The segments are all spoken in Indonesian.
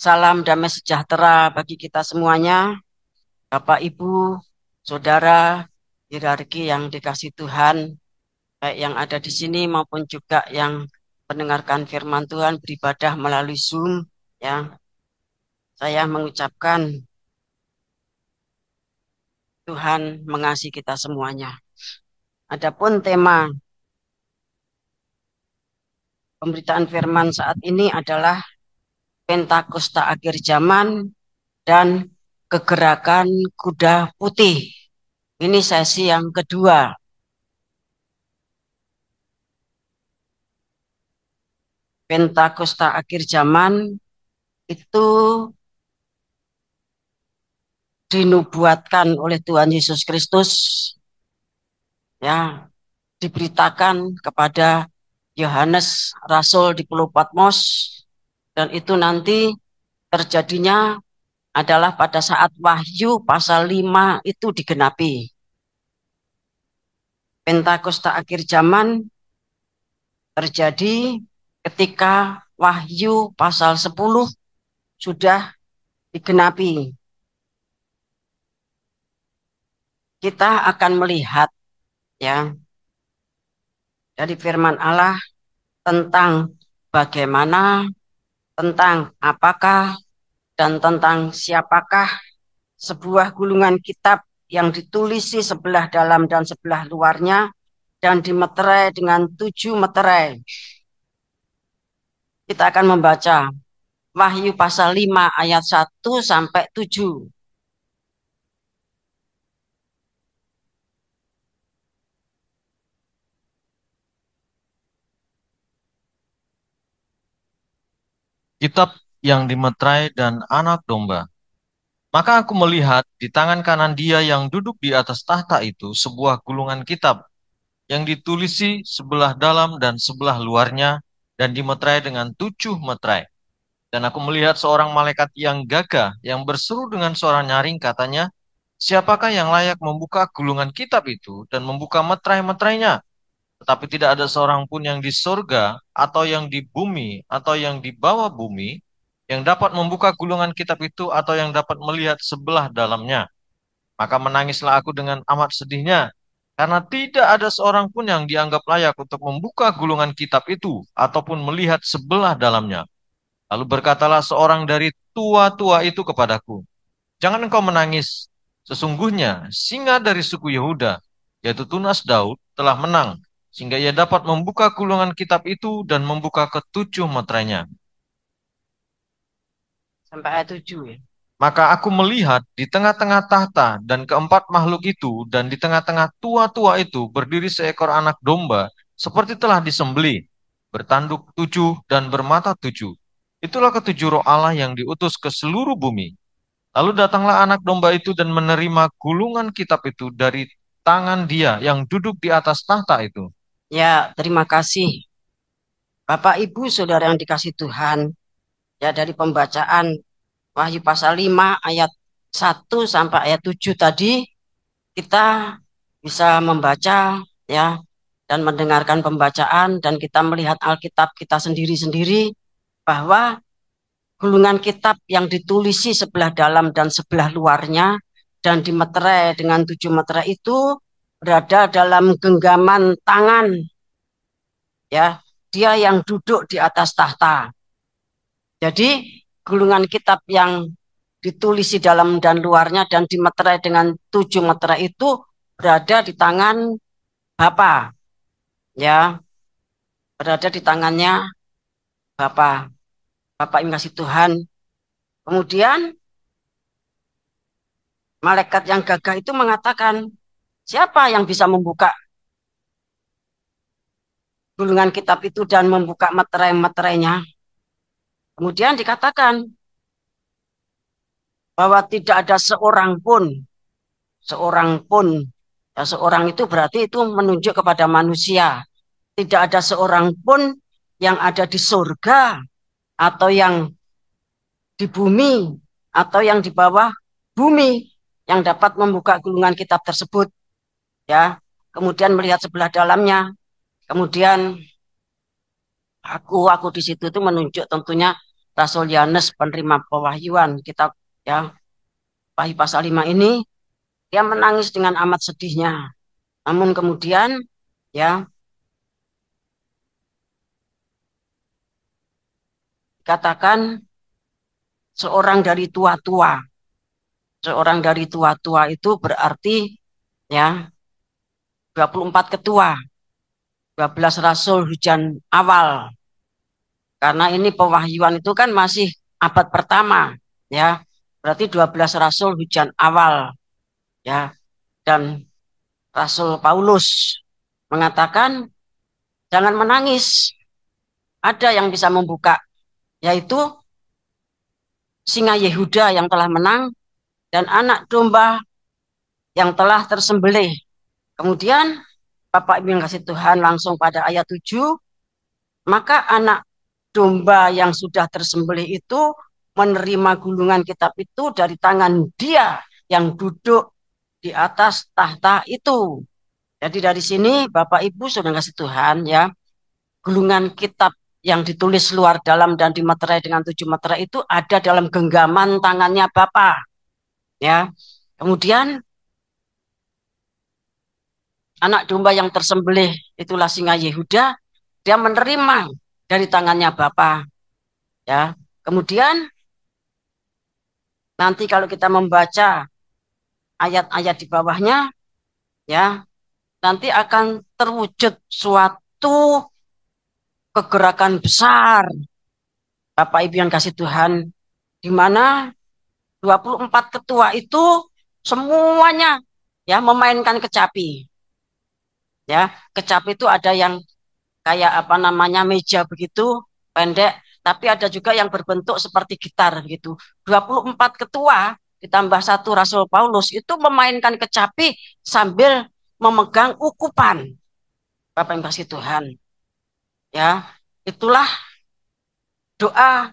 Salam damai sejahtera bagi kita semuanya, Bapak, Ibu, Saudara, hierarki yang dikasih Tuhan, baik yang ada di sini maupun juga yang mendengarkan firman Tuhan beribadah melalui Zoom. Ya, saya mengucapkan Tuhan mengasihi kita semuanya. Adapun tema pemberitaan firman saat ini adalah Pentakosta akhir zaman dan kegerakan kuda putih. Ini sesi yang kedua. Pentakosta akhir zaman itu dinubuatkan oleh Tuhan Yesus Kristus, ya, diberitakan kepada Yohanes Rasul di Pulau Patmos, dan itu nanti terjadinya adalah pada saat Wahyu pasal 5 itu digenapi. Pentakosta akhir zaman terjadi ketika Wahyu pasal 10 sudah digenapi. Kita akan melihat, ya, dari firman Allah tentang bagaimana, tentang apakah, dan tentang siapakah sebuah gulungan kitab yang ditulisi sebelah dalam dan sebelah luarnya dan dimeterai dengan 7 meterai. Kita akan membaca Wahyu pasal 5 ayat 1 sampai 7. Kitab yang dimeterai dan anak domba. Maka aku melihat di tangan kanan dia yang duduk di atas tahta itu sebuah gulungan kitab yang ditulisi sebelah dalam dan sebelah luarnya dan dimeterai dengan 7 meterai. Dan aku melihat seorang malaikat yang gagah yang berseru dengan suara nyaring, katanya, siapakah yang layak membuka gulungan kitab itu dan membuka meterai-meterainya? Tetapi tidak ada seorang pun yang di surga atau yang di bumi atau yang di bawah bumi yang dapat membuka gulungan kitab itu atau yang dapat melihat sebelah dalamnya. Maka menangislah aku dengan amat sedihnya, karena tidak ada seorang pun yang dianggap layak untuk membuka gulungan kitab itu ataupun melihat sebelah dalamnya. Lalu berkatalah seorang dari tua-tua itu kepadaku, jangan engkau menangis. Sesungguhnya singa dari suku Yehuda, yaitu tunas Daud, telah menang, sehingga ia dapat membuka gulungan kitab itu dan membuka ketujuh meterainya. Sampai ayat 7, ya. Maka aku melihat di tengah-tengah tahta dan keempat makhluk itu dan di tengah-tengah tua-tua itu berdiri seekor anak domba seperti telah disembelih, bertanduk 7 dan bermata 7. Itulah ketujuh roh Allah yang diutus ke seluruh bumi. Lalu datanglah anak domba itu dan menerima gulungan kitab itu dari tangan dia yang duduk di atas tahta itu. Ya, terima kasih Bapak, Ibu, Saudara yang dikasih Tuhan. Ya, dari pembacaan Wahyu pasal 5 ayat 1 sampai ayat 7 tadi, kita bisa membaca, ya, dan mendengarkan pembacaan, dan kita melihat Alkitab kita sendiri-sendiri bahwa gulungan kitab yang ditulisi sebelah dalam dan sebelah luarnya dan dimeterai dengan 7 meterai itu berada dalam genggaman tangan, ya, dia yang duduk di atas tahta. Jadi gulungan kitab yang ditulisi dalam dan luarnya dan dimeterai dengan 7 meterai itu berada di tangan Bapa, ya, berada di tangannya Bapa. Bapak yang kasih Tuhan. Kemudian malaikat yang gagah itu mengatakan, siapa yang bisa membuka gulungan kitab itu dan membuka meterai-meterainya? Kemudian dikatakan bahwa tidak ada seorang pun, ya, seorang itu berarti itu menunjuk kepada manusia. Tidak ada seorang pun yang ada di surga atau yang di bumi atau yang di bawah bumi yang dapat membuka gulungan kitab tersebut, ya. Kemudian melihat sebelah dalamnya. Kemudian aku di situ itu menunjuk tentunya Rasul Yohanes penerima pewahyuan kitab ya Wahyu pasal 5 ini, dia menangis dengan amat sedihnya. Namun kemudian ya dikatakan seorang dari tua-tua itu berarti ya 24 ketua, 12 rasul hujan awal. Karena ini pewahyuan itu kan masih abad pertama, ya. Berarti 12 rasul hujan awal, ya. Dan Rasul Paulus mengatakan, jangan menangis. Ada yang bisa membuka, yaitu singa Yehuda yang telah menang dan anak domba yang telah tersembelih. Kemudian Bapak Ibu yang kasih Tuhan langsung pada ayat 7, maka anak domba yang sudah tersembelih itu menerima gulungan kitab itu dari tangan dia yang duduk di atas tahta itu. Jadi dari sini Bapak Ibu sudah kasih Tuhan ya, gulungan kitab yang ditulis luar dalam dan dimeterai dengan 7 meterai itu ada dalam genggaman tangannya Bapa. Ya. Kemudian anak domba yang tersembelih itulah singa Yehuda, dia menerima dari tangannya Bapa. Ya. Kemudian nanti kalau kita membaca ayat-ayat di bawahnya, ya, nanti akan terwujud suatu kegerakan besar, Bapak Ibu yang kasih Tuhan, di mana 24 ketua itu semuanya ya memainkan kecapi. Ya, kecapi itu ada yang kayak apa namanya meja begitu pendek, tapi ada juga yang berbentuk seperti gitar gitu. 24 ketua ditambah satu Rasul Paulus itu memainkan kecapi sambil memegang ukupan. Bapak yang kasih Tuhan. Ya, itulah doa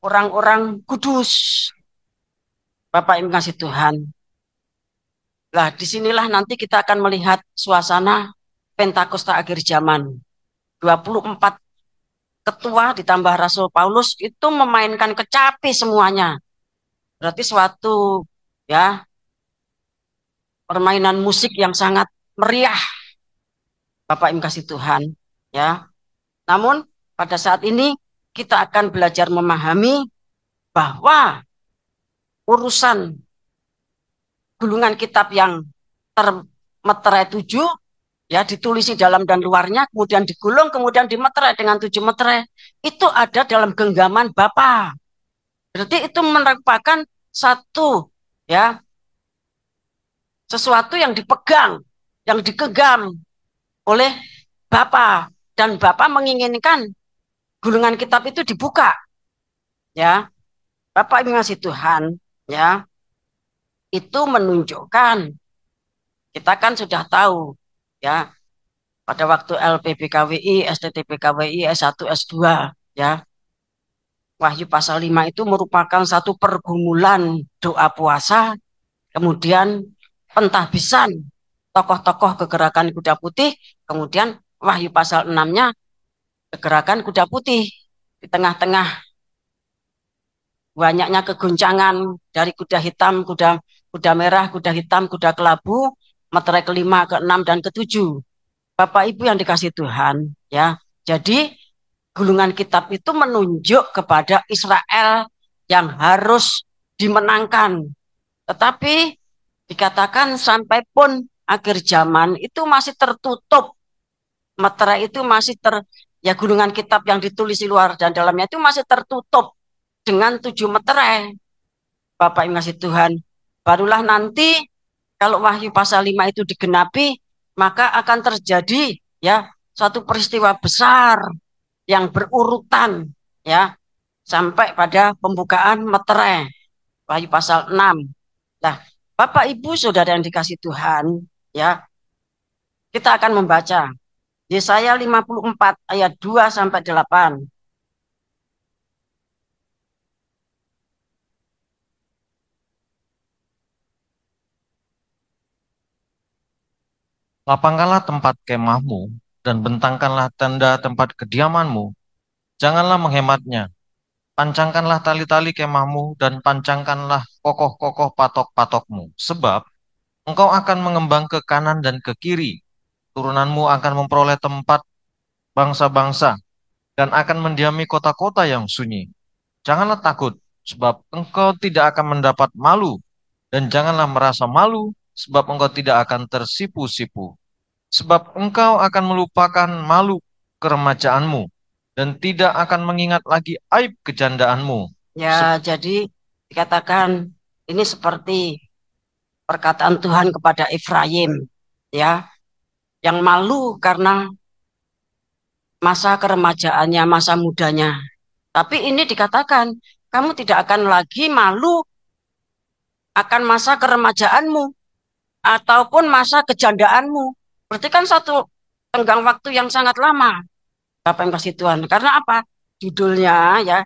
orang-orang kudus. Bapak yang kasih Tuhan. Nah, disinilah nanti kita akan melihat suasana Pentakosta akhir zaman. 24 ketua ditambah Rasul Paulus itu memainkan kecapi semuanya. Berarti suatu ya permainan musik yang sangat meriah. Bapak Ibu kasih Tuhan, ya. Namun pada saat ini kita akan belajar memahami bahwa urusan gulungan kitab yang termeterai 7 ya ditulis di dalam dan luarnya, kemudian digulung, kemudian dimeterai dengan 7 meterai, itu ada dalam genggaman Bapa. Berarti itu merupakan satu ya sesuatu yang dipegang, yang digenggam oleh Bapa, dan Bapa menginginkan gulungan kitab itu dibuka. Ya, Bapak Ibu ngasih Tuhan, ya, itu menunjukkan kita kan sudah tahu, ya, pada waktu LPBKWI, STTBKWI, S1, S2, ya, Wahyu pasal 5 itu merupakan satu pergumulan doa puasa, kemudian pentahbisan tokoh-tokoh kegerakan kuda putih, kemudian Wahyu pasal 6-nya kegerakan kuda putih. Di tengah-tengah banyaknya kegoncangan dari kuda hitam, kuda merah, kuda hitam, kuda kelabu, meterai kelima, keenam, dan ketujuh. Bapak Ibu yang dikasih Tuhan, ya. Jadi gulungan kitab itu menunjuk kepada Israel yang harus dimenangkan. Tetapi dikatakan sampai pun akhir zaman itu masih tertutup. Meterai itu masih ya gulungan kitab yang ditulis di luar dan dalamnya itu masih tertutup dengan 7 meterai. Bapak yang ngasih Tuhan. Barulah nanti kalau Wahyu pasal 5 itu digenapi, maka akan terjadi ya suatu peristiwa besar yang berurutan ya sampai pada pembukaan meterai Wahyu pasal 6. Nah, Bapak Ibu Saudara yang dikasih Tuhan, ya, kita akan membaca Yesaya 54 ayat 2 sampai 8. Lapangkanlah tempat kemahmu dan bentangkanlah tenda tempat kediamanmu, Janganlah menghematnya. Pancangkanlah tali-tali kemahmu dan pancangkanlah kokoh-kokoh patok-patokmu. Sebab engkau akan mengembang ke kanan dan ke kiri. Turunanmu akan memperoleh tempat bangsa-bangsa dan akan mendiami kota-kota yang sunyi. Janganlah takut, sebab engkau tidak akan mendapat malu. Dan janganlah merasa malu, sebab engkau tidak akan tersipu-sipu. Sebab engkau akan melupakan malu keremajaanmu dan tidak akan mengingat lagi aib kejandaanmu. Ya, jadi dikatakan ini seperti perkataan Tuhan kepada Efraim, ya, yang malu karena masa keremajaannya, masa mudanya. Tapi ini dikatakan, kamu tidak akan lagi malu akan masa keremajaanmu ataupun masa kejandaanmu. Berarti kan satu tenggang waktu yang sangat lama, Bapak yang kasih Tuhan. Karena apa? Judulnya ya,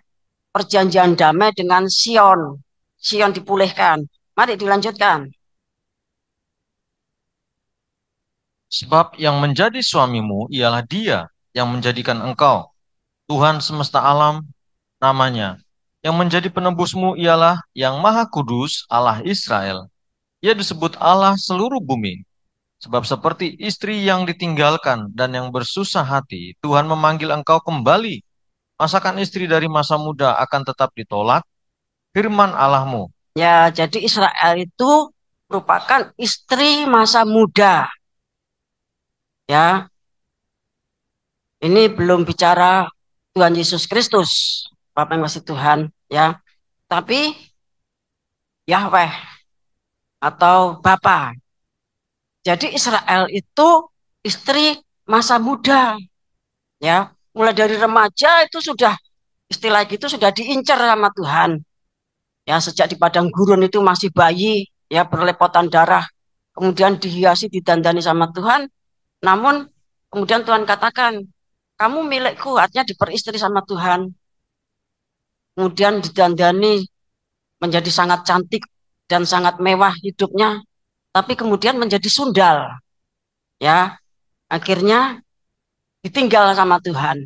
perjanjian damai dengan Sion. Sion dipulihkan. Mari dilanjutkan. Sebab yang menjadi suamimu ialah Dia yang menjadikan engkau. Tuhan semesta alam namanya. Yang menjadi penebusmu ialah Yang Maha Kudus Allah Israel. Ia disebut Allah seluruh bumi. Sebab seperti istri yang ditinggalkan dan yang bersusah hati, Tuhan memanggil engkau kembali. Masakan istri dari masa muda akan tetap ditolak? Firman Allahmu. Ya, jadi Israel itu merupakan istri masa muda. Ya, ini belum bicara Tuhan Yesus Kristus, Bapak yang kasih Tuhan, ya. Tapi Yahweh atau Bapa. Jadi Israel itu istri masa muda, ya. Mulai dari remaja itu sudah istilah gitu sudah diincar sama Tuhan. Ya, sejak di padang gurun itu masih bayi, ya berlepotan darah, kemudian dihiasi didandani sama Tuhan. Namun kemudian Tuhan katakan, kamu milikku, artinya diperistri sama Tuhan. Kemudian didandani menjadi sangat cantik dan sangat mewah hidupnya, tapi kemudian menjadi sundal, ya. Akhirnya ditinggal sama Tuhan,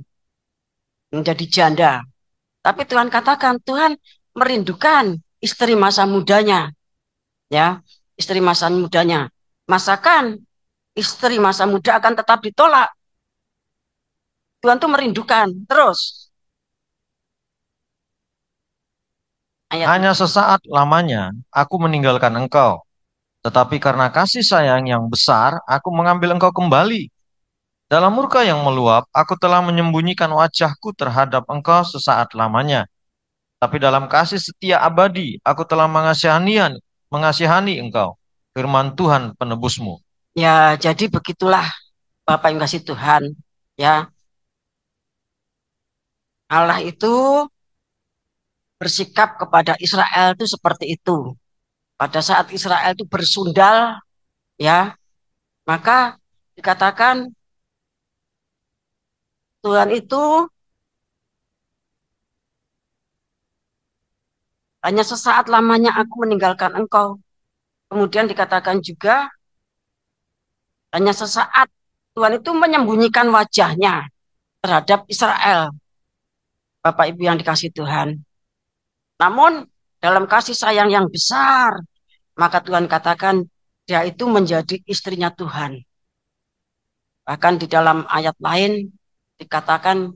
menjadi janda. Tapi Tuhan katakan, Tuhan merindukan istri masa mudanya, ya, istri masa mudanya. Masakan istri masa muda akan tetap ditolak. Tuhan tuh merindukan. Terus ayat Hanya sesaat lamanya aku meninggalkan engkau. Tetapi karena kasih sayang yang besar, aku mengambil engkau kembali. Dalam murka yang meluap, aku telah menyembunyikan wajahku terhadap engkau sesaat lamanya. Tapi dalam kasih setia abadi, aku telah mengasihani engkau. Firman Tuhan penebusmu. ya, jadi begitulah Bapak yang kasih Tuhan, ya. Allah itu bersikap kepada Israel itu seperti itu. Pada saat Israel itu bersundal, ya, maka dikatakan Tuhan itu hanya sesaat lamanya aku meninggalkan engkau. Kemudian dikatakan juga hanya sesaat Tuhan itu menyembunyikan wajahnya terhadap Israel, Bapak Ibu yang dikasih Tuhan. Namun dalam kasih sayang yang besar, maka Tuhan katakan dia itu menjadi istrinya Tuhan. Bahkan di dalam ayat lain dikatakan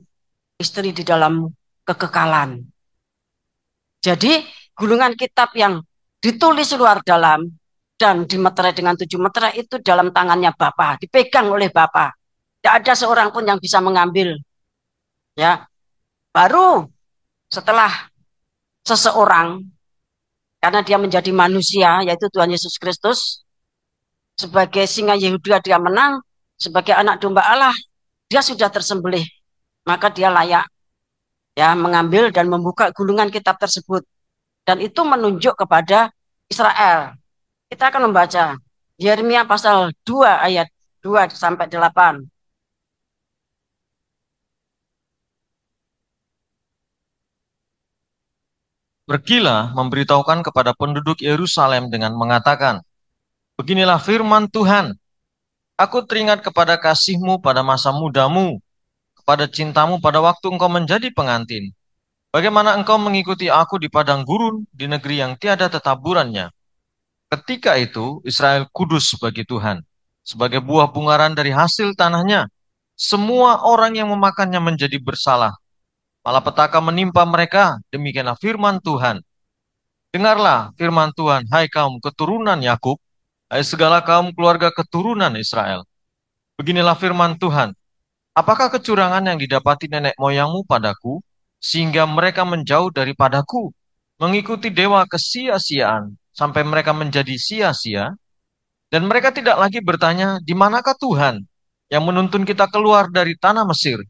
istri di dalam kekekalan. Jadi gulungan kitab yang ditulis luar dalam dan dimeterai dengan 7 meterai itu dalam tangannya Bapa, dipegang oleh Bapa. Tidak ada seorang pun yang bisa mengambil. Ya, baru setelah seseorang, karena dia menjadi manusia, yaitu Tuhan Yesus Kristus, sebagai singa Yehuda dia menang, sebagai anak domba Allah, dia sudah tersembelih. Maka dia layak ya mengambil dan membuka gulungan kitab tersebut. Dan itu menunjuk kepada Israel. Kita akan membaca Yeremia pasal 2 ayat 2 sampai 8. Pergilah memberitahukan kepada penduduk Yerusalem dengan mengatakan, beginilah firman Tuhan, aku teringat kepada kasihmu pada masa mudamu, kepada cintamu pada waktu engkau menjadi pengantin. Bagaimana engkau mengikuti aku di padang gurun, di negeri yang tiada tetaburannya. Ketika itu, Israel kudus bagi Tuhan, sebagai buah bungaran dari hasil tanahnya. Semua orang yang memakannya menjadi bersalah. Malapetaka menimpa mereka, demikianlah firman Tuhan. Dengarlah firman Tuhan, hai kaum keturunan Yakub, hai segala kaum keluarga keturunan Israel. Beginilah firman Tuhan, apakah kecurangan yang didapati nenek moyangmu padaku, sehingga mereka menjauh daripadaku, mengikuti dewa kesia-siaan, sampai mereka menjadi sia-sia, dan mereka tidak lagi bertanya, di manakah Tuhan yang menuntun kita keluar dari tanah Mesir,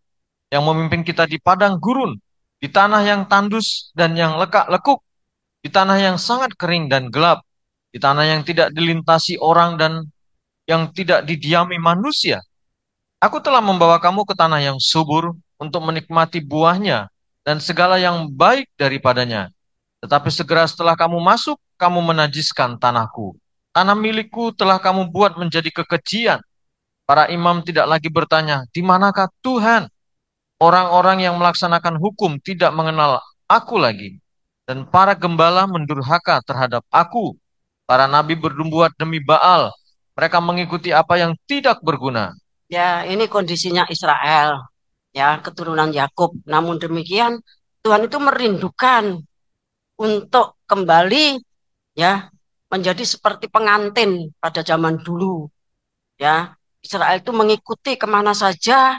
yang memimpin kita di padang gurun, di tanah yang tandus dan yang lekak-lekuk, di tanah yang sangat kering dan gelap, di tanah yang tidak dilintasi orang dan yang tidak didiami manusia. Aku telah membawa kamu ke tanah yang subur untuk menikmati buahnya dan segala yang baik daripadanya. Tetapi segera setelah kamu masuk, kamu menajiskan tanahku. Tanah milikku telah kamu buat menjadi kekejian. Para imam tidak lagi bertanya, di manakah Tuhan? Orang-orang yang melaksanakan hukum tidak mengenal aku lagi. Dan para gembala mendurhaka terhadap aku. Para nabi berbuat demi Baal. Mereka mengikuti apa yang tidak berguna. Ya, ini kondisinya Israel, ya, keturunan Yakub. Namun demikian, Tuhan itu merindukan untuk kembali, ya, menjadi seperti pengantin pada zaman dulu. Ya, Israel itu mengikuti kemana saja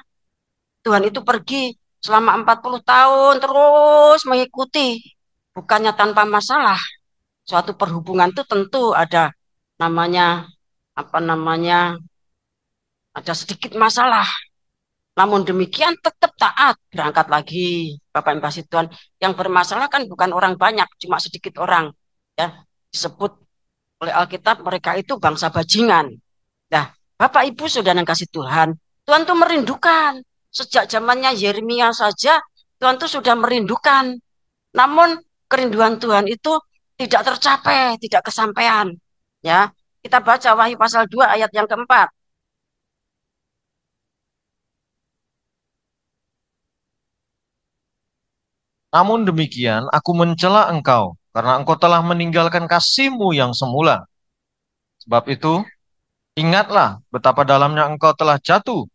Tuhan itu pergi selama 40 tahun terus mengikuti. Bukannya tanpa masalah. Suatu perhubungan itu tentu ada namanya apa namanya ada sedikit masalah. Namun demikian tetap taat berangkat lagi Bapak Ibu kasih Tuhan. Yang bermasalah kan bukan orang banyak, cuma sedikit orang. Ya, disebut oleh Alkitab mereka itu bangsa bajingan. Nah, Bapak Ibu Saudara yang kasih Tuhan, Tuhan tuh merindukan. Sejak zamannya Yeremia saja, Tuhan tuh sudah merindukan. Namun kerinduan Tuhan itu tidak tercapai, tidak kesampaian. Ya, kita baca Wahyu pasal 2 ayat yang keempat. Namun demikian, aku mencela engkau, karena engkau telah meninggalkan kasihmu yang semula. Sebab itu, ingatlah betapa dalamnya engkau telah jatuh.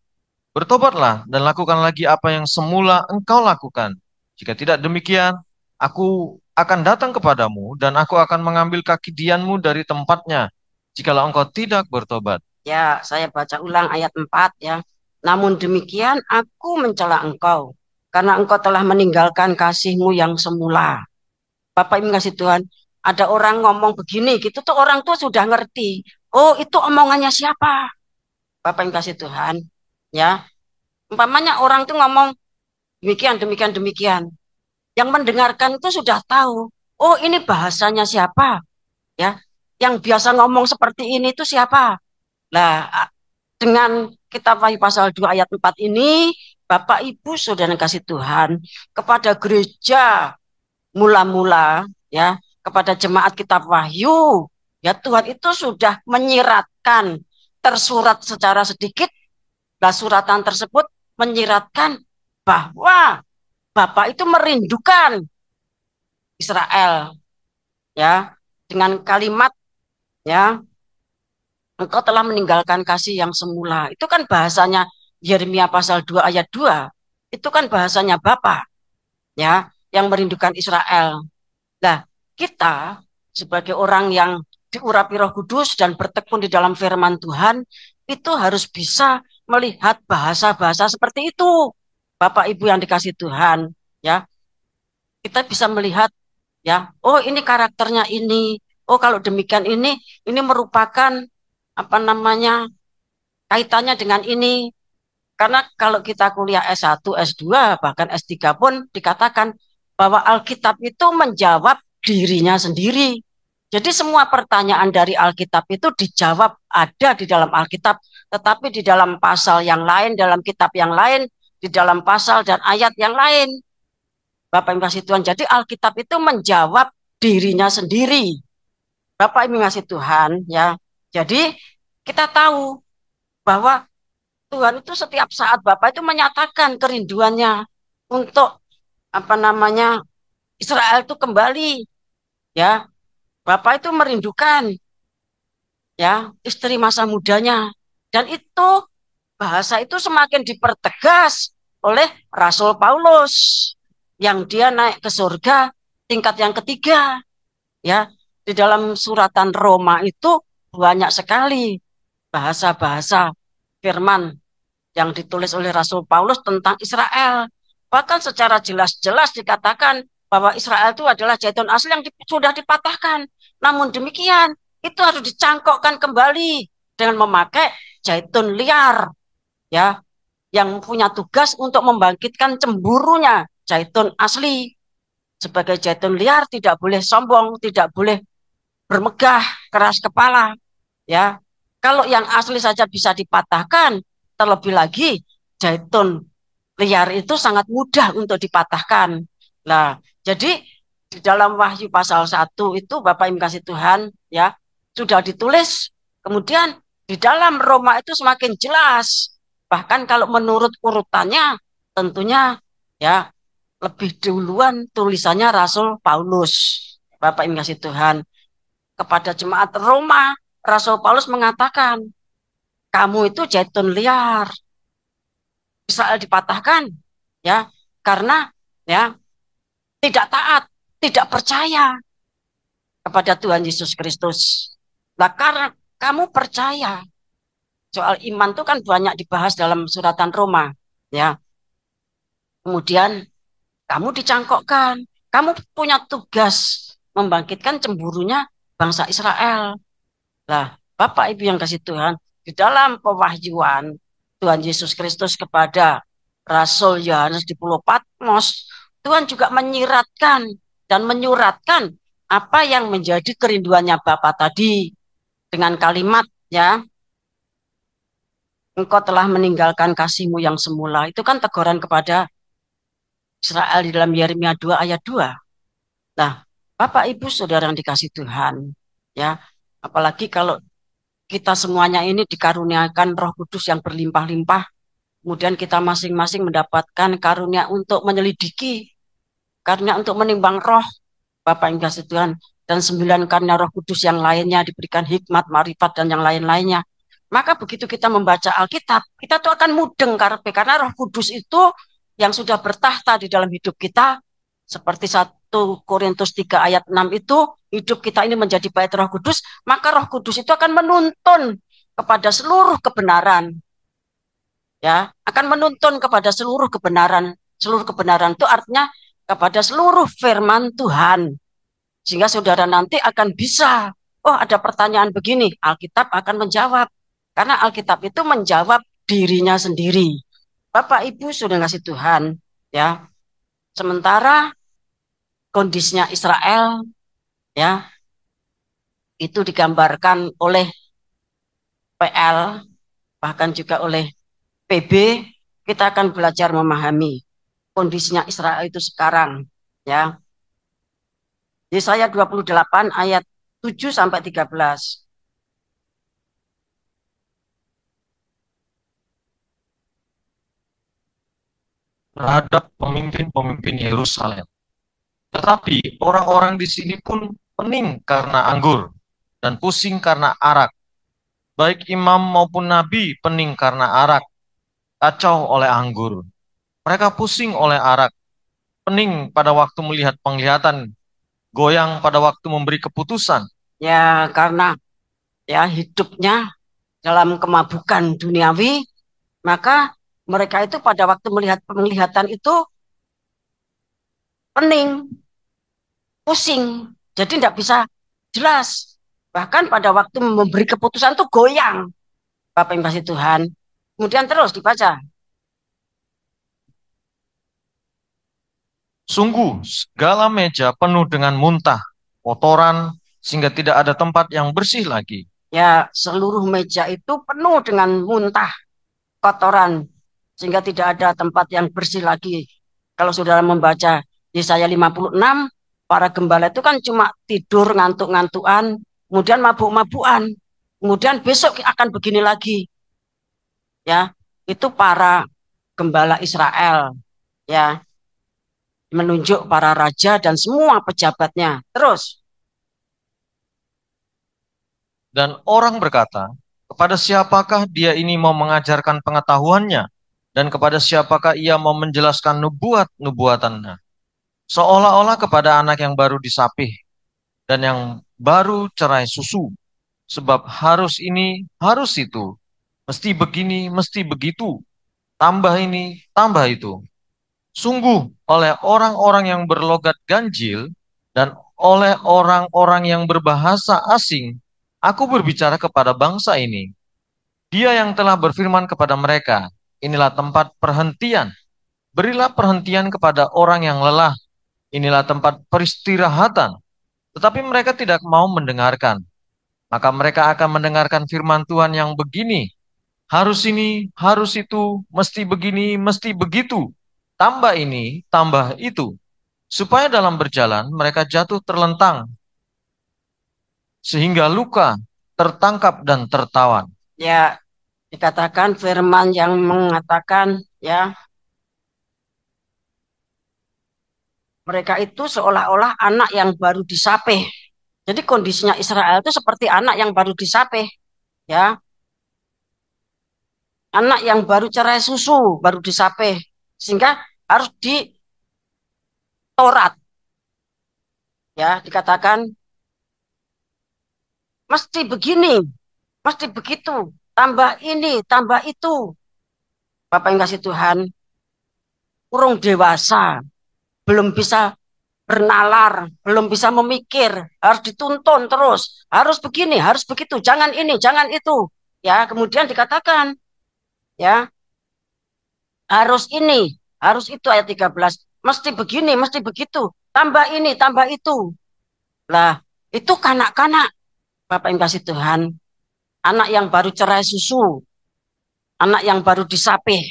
Bertobatlah dan lakukan lagi apa yang semula engkau lakukan. Jika tidak demikian, aku akan datang kepadamu dan aku akan mengambil kaki dianmu dari tempatnya, jikalau engkau tidak bertobat. Ya, saya baca ulang ayat 4 ya. Namun demikian aku mencela engkau, karena engkau telah meninggalkan kasihmu yang semula. Bapak Ibu kasih Tuhan, ada orang ngomong begini, gitu tuh orang tuh sudah ngerti. Oh, itu omongannya siapa? Bapak Ibu kasih Tuhan, ya. Umpamanya orang tuh ngomong demikian, demikian, demikian. Yang mendengarkan itu sudah tahu. Oh, ini bahasanya siapa? Ya, yang biasa ngomong seperti ini itu siapa? Lah, dengan kitab Wahyu pasal 2 ayat 4 ini, Bapak Ibu Saudara yang kasih Tuhan, kepada gereja mula-mula ya, kepada jemaat kitab Wahyu, ya Tuhan itu sudah menyiratkan tersurat secara sedikit, lah suratan tersebut menyiratkan bahwa Bapak itu merindukan Israel ya dengan kalimat ya engkau telah meninggalkan kasih yang semula. Itu kan bahasanya Yeremia pasal 2 ayat 2. Itu kan bahasanya Bapa ya yang merindukan Israel. Nah, kita sebagai orang yang diurapi Roh Kudus dan bertekun di dalam firman Tuhan itu harus bisa melihat bahasa-bahasa seperti itu. Bapak Ibu yang dikasih Tuhan, ya. Kita bisa melihat ya, oh ini karakternya ini. Oh kalau demikian ini merupakan apa namanya? Kaitannya dengan ini. Karena kalau kita kuliah S1, S2, bahkan S3 pun dikatakan bahwa Alkitab itu menjawab dirinya sendiri. Jadi semua pertanyaan dari Alkitab itu dijawab ada di dalam Alkitab, tetapi di dalam pasal yang lain, dalam kitab yang lain, di dalam pasal dan ayat yang lain. Bapak Ibu kasih Tuhan, jadi Alkitab itu menjawab dirinya sendiri. Bapak Ibu kasih Tuhan, ya. Jadi kita tahu bahwa Tuhan itu setiap saat Bapak itu menyatakan kerinduannya untuk apa namanya Israel itu kembali, ya. Bapak itu merindukan, ya, istri masa mudanya, dan itu bahasa itu semakin dipertegas oleh Rasul Paulus yang dia naik ke surga tingkat yang ketiga, ya. Di dalam suratan Roma itu banyak sekali bahasa-bahasa firman yang ditulis oleh Rasul Paulus tentang Israel. Bahkan secara jelas-jelas dikatakan bahwa Israel itu adalah zaitun asli yang sudah dipatahkan. Namun demikian, itu harus dicangkokkan kembali dengan memakai zaitun liar, ya, yang punya tugas untuk membangkitkan cemburunya zaitun asli. Sebagai zaitun liar tidak boleh sombong, tidak boleh bermegah, keras kepala, ya. Kalau yang asli saja bisa dipatahkan, terlebih lagi zaitun liar itu sangat mudah untuk dipatahkan. Nah, jadi di dalam Wahyu pasal 1 itu Bapak Ibu kasih Tuhan, ya, sudah ditulis. Kemudian di dalam Roma itu semakin jelas. Bahkan kalau menurut urutannya tentunya, ya, lebih duluan tulisannya Rasul Paulus. Bapak Ibu kasih Tuhan, kepada jemaat Roma, Rasul Paulus mengatakan, kamu itu zaitun liar, Israel dipatahkan, ya, karena, ya, tidak taat, tidak percaya kepada Tuhan Yesus Kristus. Nah, karena kamu percaya, soal iman itu kan banyak dibahas dalam suratan Roma, ya. Kemudian kamu dicangkokkan, kamu punya tugas membangkitkan cemburunya bangsa Israel. Nah, Bapak Ibu yang kasih Tuhan, di dalam pewahyuan Tuhan Yesus Kristus kepada Rasul Yohanes di Pulau Patmos, Tuhan juga menyiratkan dan menyuratkan apa yang menjadi kerinduannya Bapa tadi dengan kalimat, ya, engkau telah meninggalkan kasihmu yang semula. Itu kan teguran kepada Israel di dalam Yeremia 2 ayat 2. Nah, Bapak Ibu Saudara yang dikasih Tuhan, ya, apalagi kalau kita semuanya ini dikaruniakan Roh Kudus yang berlimpah-limpah, kemudian kita masing-masing mendapatkan karunia untuk menyelidiki, karunia untuk menimbang roh, Bapak yang kasih Tuhan, dan 9 karunia Roh Kudus yang lainnya diberikan hikmat, marifat, dan yang lain-lainnya. Maka begitu kita membaca Alkitab, kita tuh akan mudeng karena Roh Kudus itu yang sudah bertahta di dalam hidup kita, seperti 1 Korintus 3 ayat 6 itu, hidup kita ini menjadi bait Roh Kudus, maka Roh Kudus itu akan menuntun kepada seluruh kebenaran. Ya, akan menuntun kepada seluruh kebenaran. Seluruh kebenaran itu artinya kepada seluruh firman Tuhan. Sehingga saudara nanti akan bisa, oh ada pertanyaan begini, Alkitab akan menjawab. Karena Alkitab itu menjawab dirinya sendiri. Bapak Ibu sudah ngasih Tuhan, ya. Sementara kondisinya Israel, ya, itu digambarkan oleh PL, bahkan juga oleh PB, kita akan belajar memahami kondisinya Israel itu sekarang, ya. Yesaya 28 ayat 7 sampai 13. Terhadap pemimpin-pemimpin Yerusalem. Tetapi orang-orang di sini pun pening karena anggur dan pusing karena arak. Baik imam maupun nabi pening karena arak, kacau oleh anggur. Mereka pusing oleh arak, pening pada waktu melihat penglihatan, goyang pada waktu memberi keputusan. Ya, karena, ya, hidupnya dalam kemabukan duniawi, maka mereka itu pada waktu melihat penglihatan itu pening, pusing, jadi tidak bisa jelas. Bahkan pada waktu memberi keputusan itu goyang, Bapak yang kasih Tuhan. Kemudian terus dibaca. Sungguh, segala meja penuh dengan muntah, kotoran, sehingga tidak ada tempat yang bersih lagi. Ya, seluruh meja itu penuh dengan muntah, kotoran, sehingga tidak ada tempat yang bersih lagi. Kalau saudara membaca Yesaya 56, para gembala itu kan cuma tidur ngantuk-ngantukan, kemudian mabuk-mabukan, kemudian besok akan begini lagi. Ya, itu para gembala Israel, ya, menunjuk para raja dan semua pejabatnya. Terus, Dan orang berkata, kepada siapakah dia ini mau mengajarkan pengetahuannya? Dan kepada siapakah ia mau menjelaskan nubuat-nubuatannya? Seolah-olah kepada anak yang baru disapih dan yang baru cerai susu. Sebab harus ini, harus itu. Mesti begini, mesti begitu. Tambah ini, tambah itu. Sungguh oleh orang-orang yang berlogat ganjil dan oleh orang-orang yang berbahasa asing, aku berbicara kepada bangsa ini. Dia yang telah berfirman kepada mereka, inilah tempat perhentian. Berilah perhentian kepada orang yang lelah. Inilah tempat peristirahatan. Tetapi mereka tidak mau mendengarkan. Maka mereka akan mendengarkan firman Tuhan yang begini. Harus ini, harus itu, mesti begini, mesti begitu. Tambah ini, tambah itu. Supaya dalam berjalan mereka jatuh terlentang. Sehingga luka, tertangkap dan tertawan. ya, dikatakan firman yang mengatakan, ya, mereka itu seolah-olah anak yang baru disapih. Jadi kondisinya Israel itu seperti anak yang baru disapih, ya, anak yang baru cerai susu, baru disapih, sehingga harus ditorat, ya, dikatakan mesti begini, mesti begitu, tambah ini, tambah itu. Bapak yang kasih Tuhan, kurung dewasa, belum bisa bernalar, belum bisa memikir, harus dituntun terus, harus begini, harus begitu, jangan ini, jangan itu. Ya, kemudian dikatakan, ya, harus ini, harus itu ayat 13. Mesti begini, mesti begitu. Tambah ini, tambah itu. Lah, itu kanak-kanak, Bapak yang kasih Tuhan, anak yang baru cerai susu, anak yang baru disapih.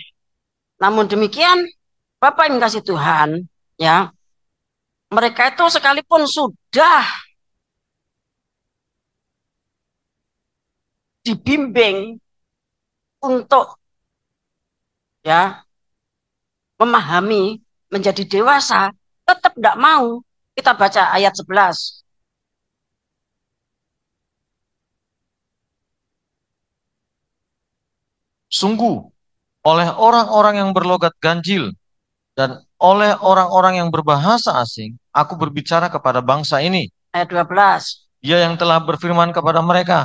Namun demikian, Bapak yang kasih Tuhan, ya, mereka itu sekalipun sudah dibimbing untuk, ya, memahami, menjadi dewasa, tetap tidak mau. Kita baca ayat 11. Sungguh, oleh orang-orang yang berlogat ganjil dan oleh orang-orang yang berbahasa asing, aku berbicara kepada bangsa ini. Ayat 12. Dia yang telah berfirman kepada mereka,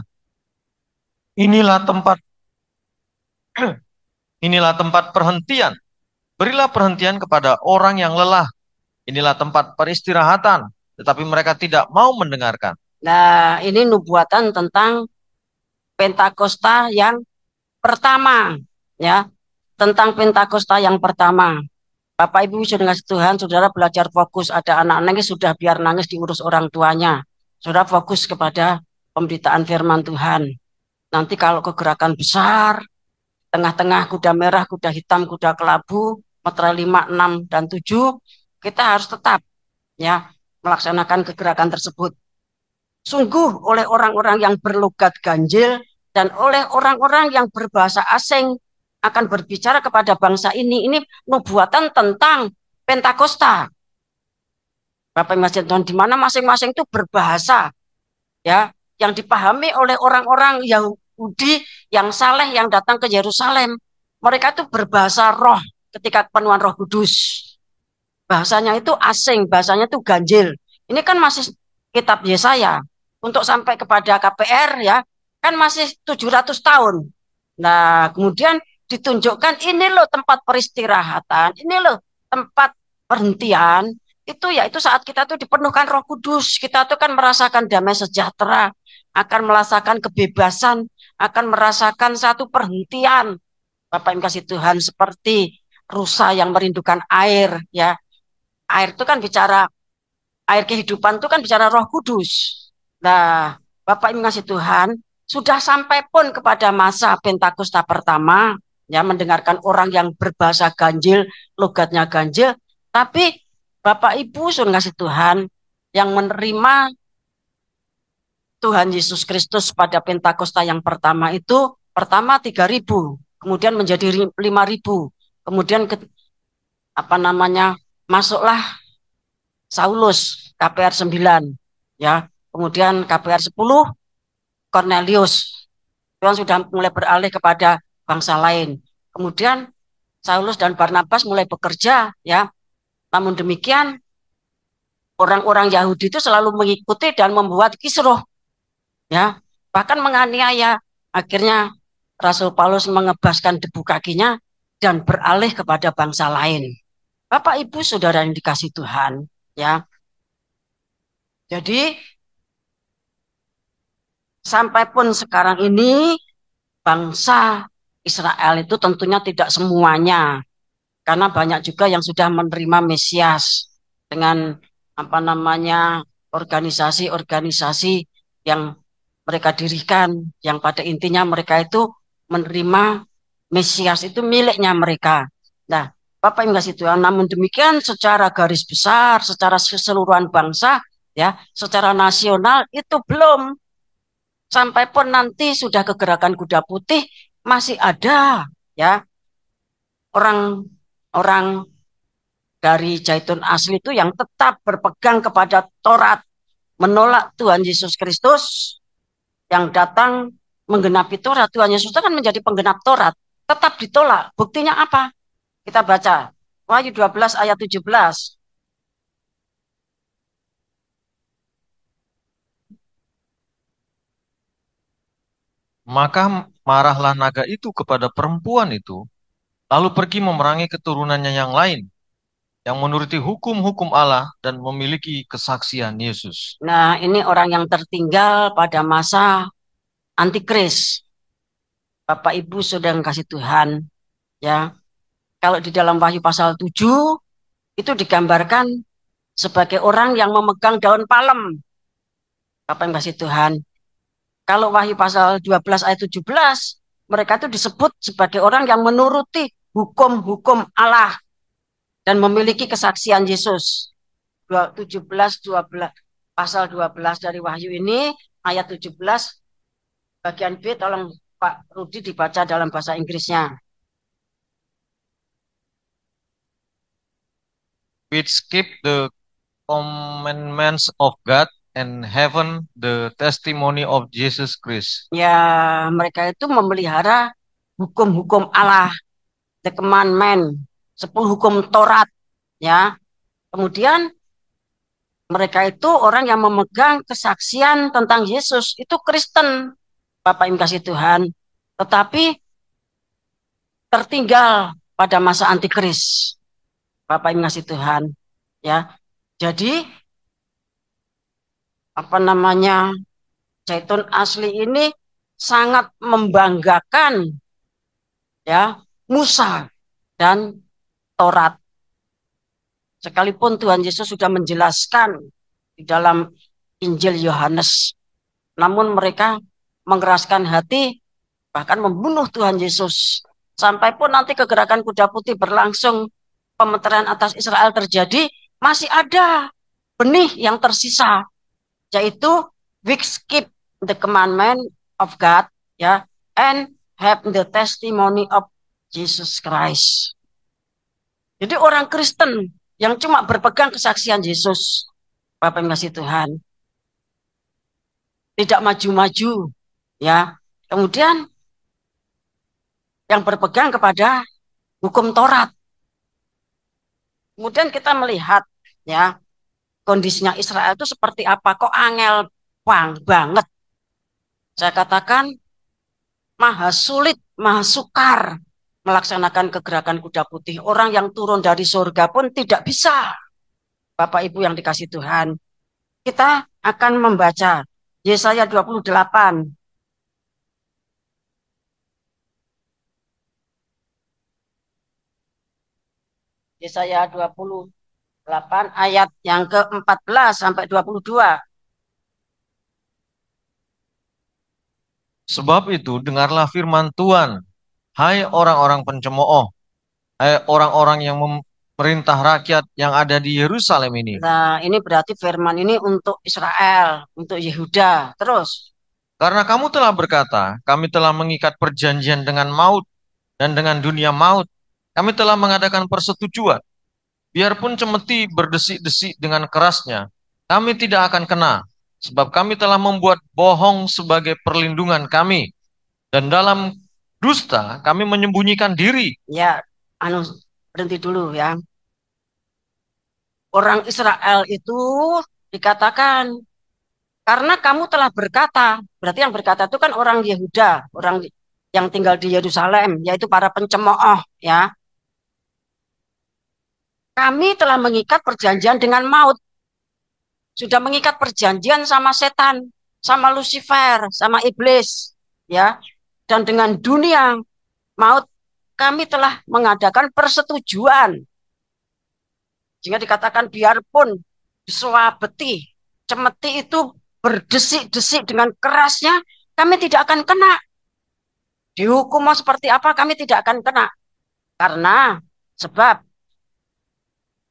inilah tempat inilah tempat perhentian. Berilah perhentian kepada orang yang lelah. Inilah tempat peristirahatan. Tetapi mereka tidak mau mendengarkan. Nah, ini nubuatan tentang Pentakosta yang pertama, ya, tentang Pentakosta yang pertama. Bapak Ibu sudah ngasih Tuhan, saudara belajar fokus. Ada anak nangis, sudah biar nangis diurus orang tuanya. Saudara fokus kepada pemberitaan firman Tuhan. Nanti kalau kegerakan besar, tengah-tengah kuda merah, kuda hitam, kuda kelabu, meterai 5, 6, dan 7, kita harus tetap, ya, melaksanakan kegerakan tersebut. Sungguh oleh orang-orang yang berlogat ganjil dan oleh orang-orang yang berbahasa asing akan berbicara kepada bangsa ini nubuatan tentang Pentakosta. Bapak Ibu Tuhan, di mana masing-masing itu berbahasa, ya, yang dipahami oleh orang-orang Yahudi yang saleh yang datang ke Yerusalem. Mereka itu berbahasa roh ketika penuhan Roh Kudus. Bahasanya itu asing, bahasanya itu ganjil. Ini kan masih kitab Yesaya. Untuk sampai kepada KPR, ya, kan masih 700 tahun. Nah, kemudian ditunjukkan ini loh tempat peristirahatan, ini loh tempat perhentian. Itu ya itu saat kita tuh dipenuhkan Roh Kudus, kita tuh kan merasakan damai sejahtera, akan merasakan kebebasan, akan merasakan satu perhentian. Bapak yang kasih Tuhan, seperti rusa yang merindukan air, ya. Air itu kan bicara, air kehidupan itu kan bicara Roh Kudus. Nah, Bapak Ibu kasih Tuhan, sudah sampai pun kepada masa Pentakosta pertama, ya, mendengarkan orang yang berbahasa ganjil, logatnya ganjil, tapi Bapak Ibu sudah kasih Tuhan yang menerima Tuhan Yesus Kristus pada Pentakosta yang pertama itu, pertama 3.000. kemudian menjadi 5.000. Kemudian masuklah Saulus KPR 9, ya. Kemudian KPR 10 Cornelius. Tuhan sudah mulai beralih kepada bangsa lain. Kemudian Saulus dan Barnabas mulai bekerja, ya. Namun demikian orang-orang Yahudi itu selalu mengikuti dan membuat kisruh, ya. Bahkan menganiaya. Akhirnya Rasul Paulus mengebaskan debu kakinya dan beralih kepada bangsa lain. Bapak Ibu Saudara yang dikasih Tuhan, ya. Jadi sampai pun sekarang ini bangsa Israel itu tentunya tidak semuanya, karena banyak juga yang sudah menerima Mesias dengan organisasi-organisasi yang mereka dirikan, yang pada intinya mereka itu menerima Mesias itu miliknya mereka. Nah, Bapak yang kasih Tuhan, namun demikian secara garis besar, secara keseluruhan bangsa, ya, secara nasional itu belum. Sampai pun nanti sudah kegerakan kuda putih, masih ada, ya, orang-orang dari Zaitun Asli itu yang tetap berpegang kepada Taurat, menolak Tuhan Yesus Kristus yang datang menggenapi Taurat. Tuhan Yesus itu kan menjadi penggenap Taurat, tetap ditolak. Buktinya apa? Kita baca Wahyu 12 ayat 17. Maka marahlah naga itu kepada perempuan itu, lalu pergi memerangi keturunannya yang lain, yang menuruti hukum-hukum Allah dan memiliki kesaksian Yesus. Nah, ini orang yang tertinggal pada masa antikris. Bapak Ibu sudah kasih Tuhan, ya. Kalau di dalam Wahyu pasal 7 itu digambarkan sebagai orang yang memegang daun palem. Bapak yang kasih Tuhan. Kalau Wahyu pasal 12 ayat 17, mereka itu disebut sebagai orang yang menuruti hukum-hukum Allah dan memiliki kesaksian Yesus. 17, 12, pasal 12 dari Wahyu ini, ayat 17, bagian B, tolong Pak Rudi dibaca dalam bahasa Inggrisnya. Which keep the commandments of God and heaven the testimony of Jesus Christ. Ya, mereka itu memelihara hukum-hukum Allah, the commandment, 10 hukum Taurat, ya. Kemudian mereka itu orang yang memegang kesaksian tentang Yesus, itu Kristen, Bapak yang kasih Tuhan. Tetapi tertinggal pada masa antikris, Bapak yang kasih Tuhan, ya. Jadi Zaitun Asli ini sangat membanggakan, ya, Musa dan Taurat. Sekalipun Tuhan Yesus sudah menjelaskan di dalam Injil Yohanes, namun mereka mengeraskan hati, bahkan membunuh Tuhan Yesus. Sampai pun nanti kegerakan kuda putih berlangsung, pemeteran atas Israel terjadi, masih ada benih yang tersisa, yaitu which keep the commandment of God, ya, and have the testimony of Jesus Christ. Jadi orang Kristen yang cuma berpegang kesaksian Yesus, Bapak yang kasih Tuhan, tidak maju-maju, ya. Kemudian yang berpegang kepada hukum Taurat. Kemudian kita melihat, ya, kondisinya Israel itu seperti apa, kok angel banget. Saya katakan maha sulit, maha sukar melaksanakan kegerakan kuda putih. Orang yang turun dari surga pun tidak bisa. Bapak Ibu yang dikasih Tuhan. Kita akan membaca Yesaya 28. Yesaya 28 ayat yang ke-14 sampai 22. Sebab itu dengarlah firman Tuhan, hai orang-orang pencemooh, hai orang-orang yang memerintah rakyat yang ada di Yerusalem ini. Nah, ini berarti firman ini untuk Israel, untuk Yehuda. Terus, Karena kamu telah berkata, kami telah mengikat perjanjian dengan maut, dan dengan dunia maut. Kami telah mengadakan persetujuan. Biarpun cemeti berdesik-desik dengan kerasnya, kami tidak akan kena, sebab kami telah membuat bohong sebagai perlindungan kami, dan dalam dusta kami menyembunyikan diri. Ya, anu berhenti dulu ya. Orang Israel itu dikatakan karena kamu telah berkata, berarti yang berkata itu kan orang Yehuda, orang yang tinggal di Yerusalem, yaitu para pencemooh ya. Kami telah mengikat perjanjian dengan maut, sudah mengikat perjanjian sama setan, sama Lucifer, sama iblis, ya. Dan dengan dunia maut kami telah mengadakan persetujuan. Sehingga dikatakan biarpun disuabeti, cemeti itu berdesik-desik dengan kerasnya, kami tidak akan kena. Dihukum mau seperti apa kami tidak akan kena. Karena sebab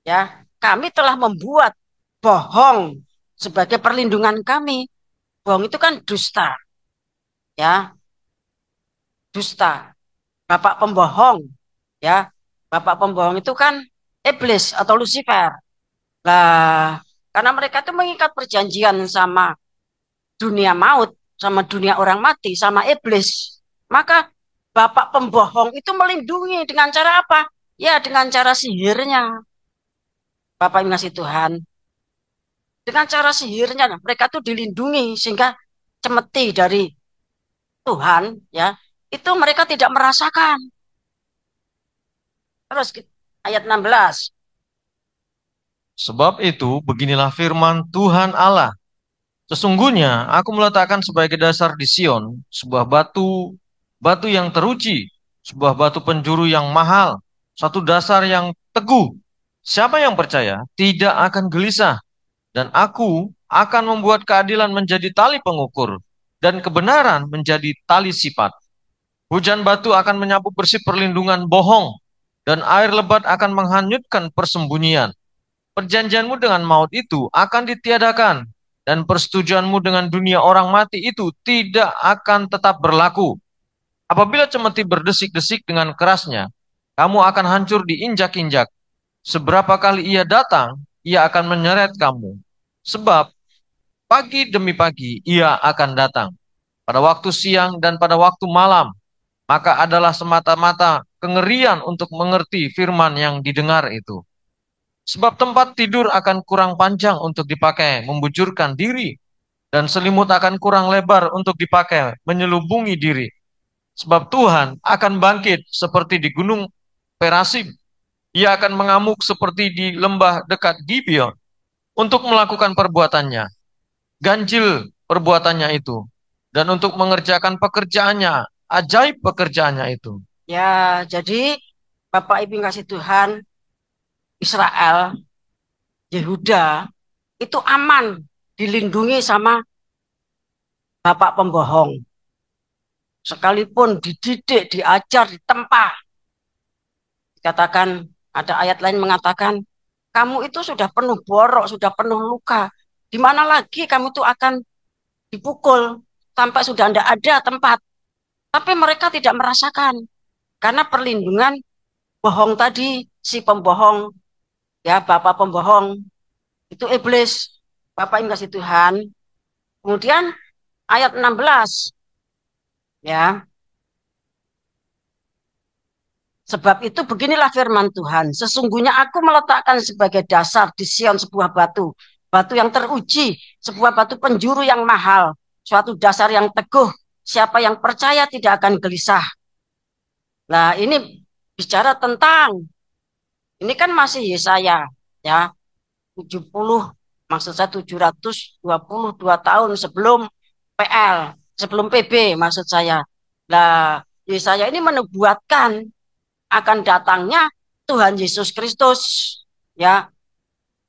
ya kami telah membuat bohong sebagai perlindungan kami. Bohong itu kan dusta, ya, dusta. Bapak pembohong, ya. Bapak pembohong itu kan iblis atau Lucifer. Lah, karena mereka itu mengikat perjanjian sama dunia maut, sama dunia orang mati, sama iblis. Maka bapak pembohong itu melindungi dengan cara apa? Ya, dengan cara sihirnya. Bapak yang ngasih Tuhan. Dengan cara sihirnya, mereka tuh dilindungi sehingga cemeti dari Tuhan, ya, itu mereka tidak merasakan. Terus ayat 16. Sebab itu, beginilah firman Tuhan Allah. Sesungguhnya aku meletakkan sebagai dasar di Sion sebuah batu, batu yang teruji, sebuah batu penjuru yang mahal, satu dasar yang teguh. Siapa yang percaya tidak akan gelisah, dan aku akan membuat keadilan menjadi tali pengukur, dan kebenaran menjadi tali sipat. Hujan batu akan menyapu bersih perlindungan bohong, dan air lebat akan menghanyutkan persembunyian. Perjanjianmu dengan maut itu akan ditiadakan, dan persetujuanmu dengan dunia orang mati itu tidak akan tetap berlaku. Apabila cemeti berdesik-desik dengan kerasnya, kamu akan hancur diinjak-injak. Seberapa kali ia datang, ia akan menyeret kamu. Sebab pagi demi pagi ia akan datang. Pada waktu siang dan pada waktu malam, maka adalah semata-mata kengerian untuk mengerti firman yang didengar itu. Sebab tempat tidur akan kurang panjang untuk dipakai membujurkan diri, dan selimut akan kurang lebar untuk dipakai menyelubungi diri. Sebab Tuhan akan bangkit seperti di gunung Perasim. Ia akan mengamuk seperti di lembah dekat Gibeon untuk melakukan perbuatannya, ganjil perbuatannya itu, dan untuk mengerjakan pekerjaannya, ajaib pekerjaannya itu. Ya, jadi Bapak Ibu kasih Tuhan, Israel, Yehuda itu aman, dilindungi sama bapak pembohong. Sekalipun dididik, diajar, ditempa. Dikatakan, ada ayat lain mengatakan, kamu itu sudah penuh borok, sudah penuh luka. Di mana lagi kamu itu akan dipukul sampai sudah tidak ada tempat. Tapi mereka tidak merasakan. Karena perlindungan bohong tadi, si pembohong, ya bapak pembohong, itu iblis. Bapak yang kasih Tuhan. Kemudian ayat 16, ya. Sebab itu beginilah firman Tuhan. Sesungguhnya aku meletakkan sebagai dasar di Sion sebuah batu. Batu yang teruji. Sebuah batu penjuru yang mahal. Suatu dasar yang teguh. Siapa yang percaya tidak akan gelisah. Nah ini bicara tentang. Ini kan masih Yesaya. Ya. 70. Maksud saya 722 tahun sebelum PL. Sebelum PB maksud saya. Nah Yesaya ini menubuatkan akan datangnya Tuhan Yesus Kristus, ya,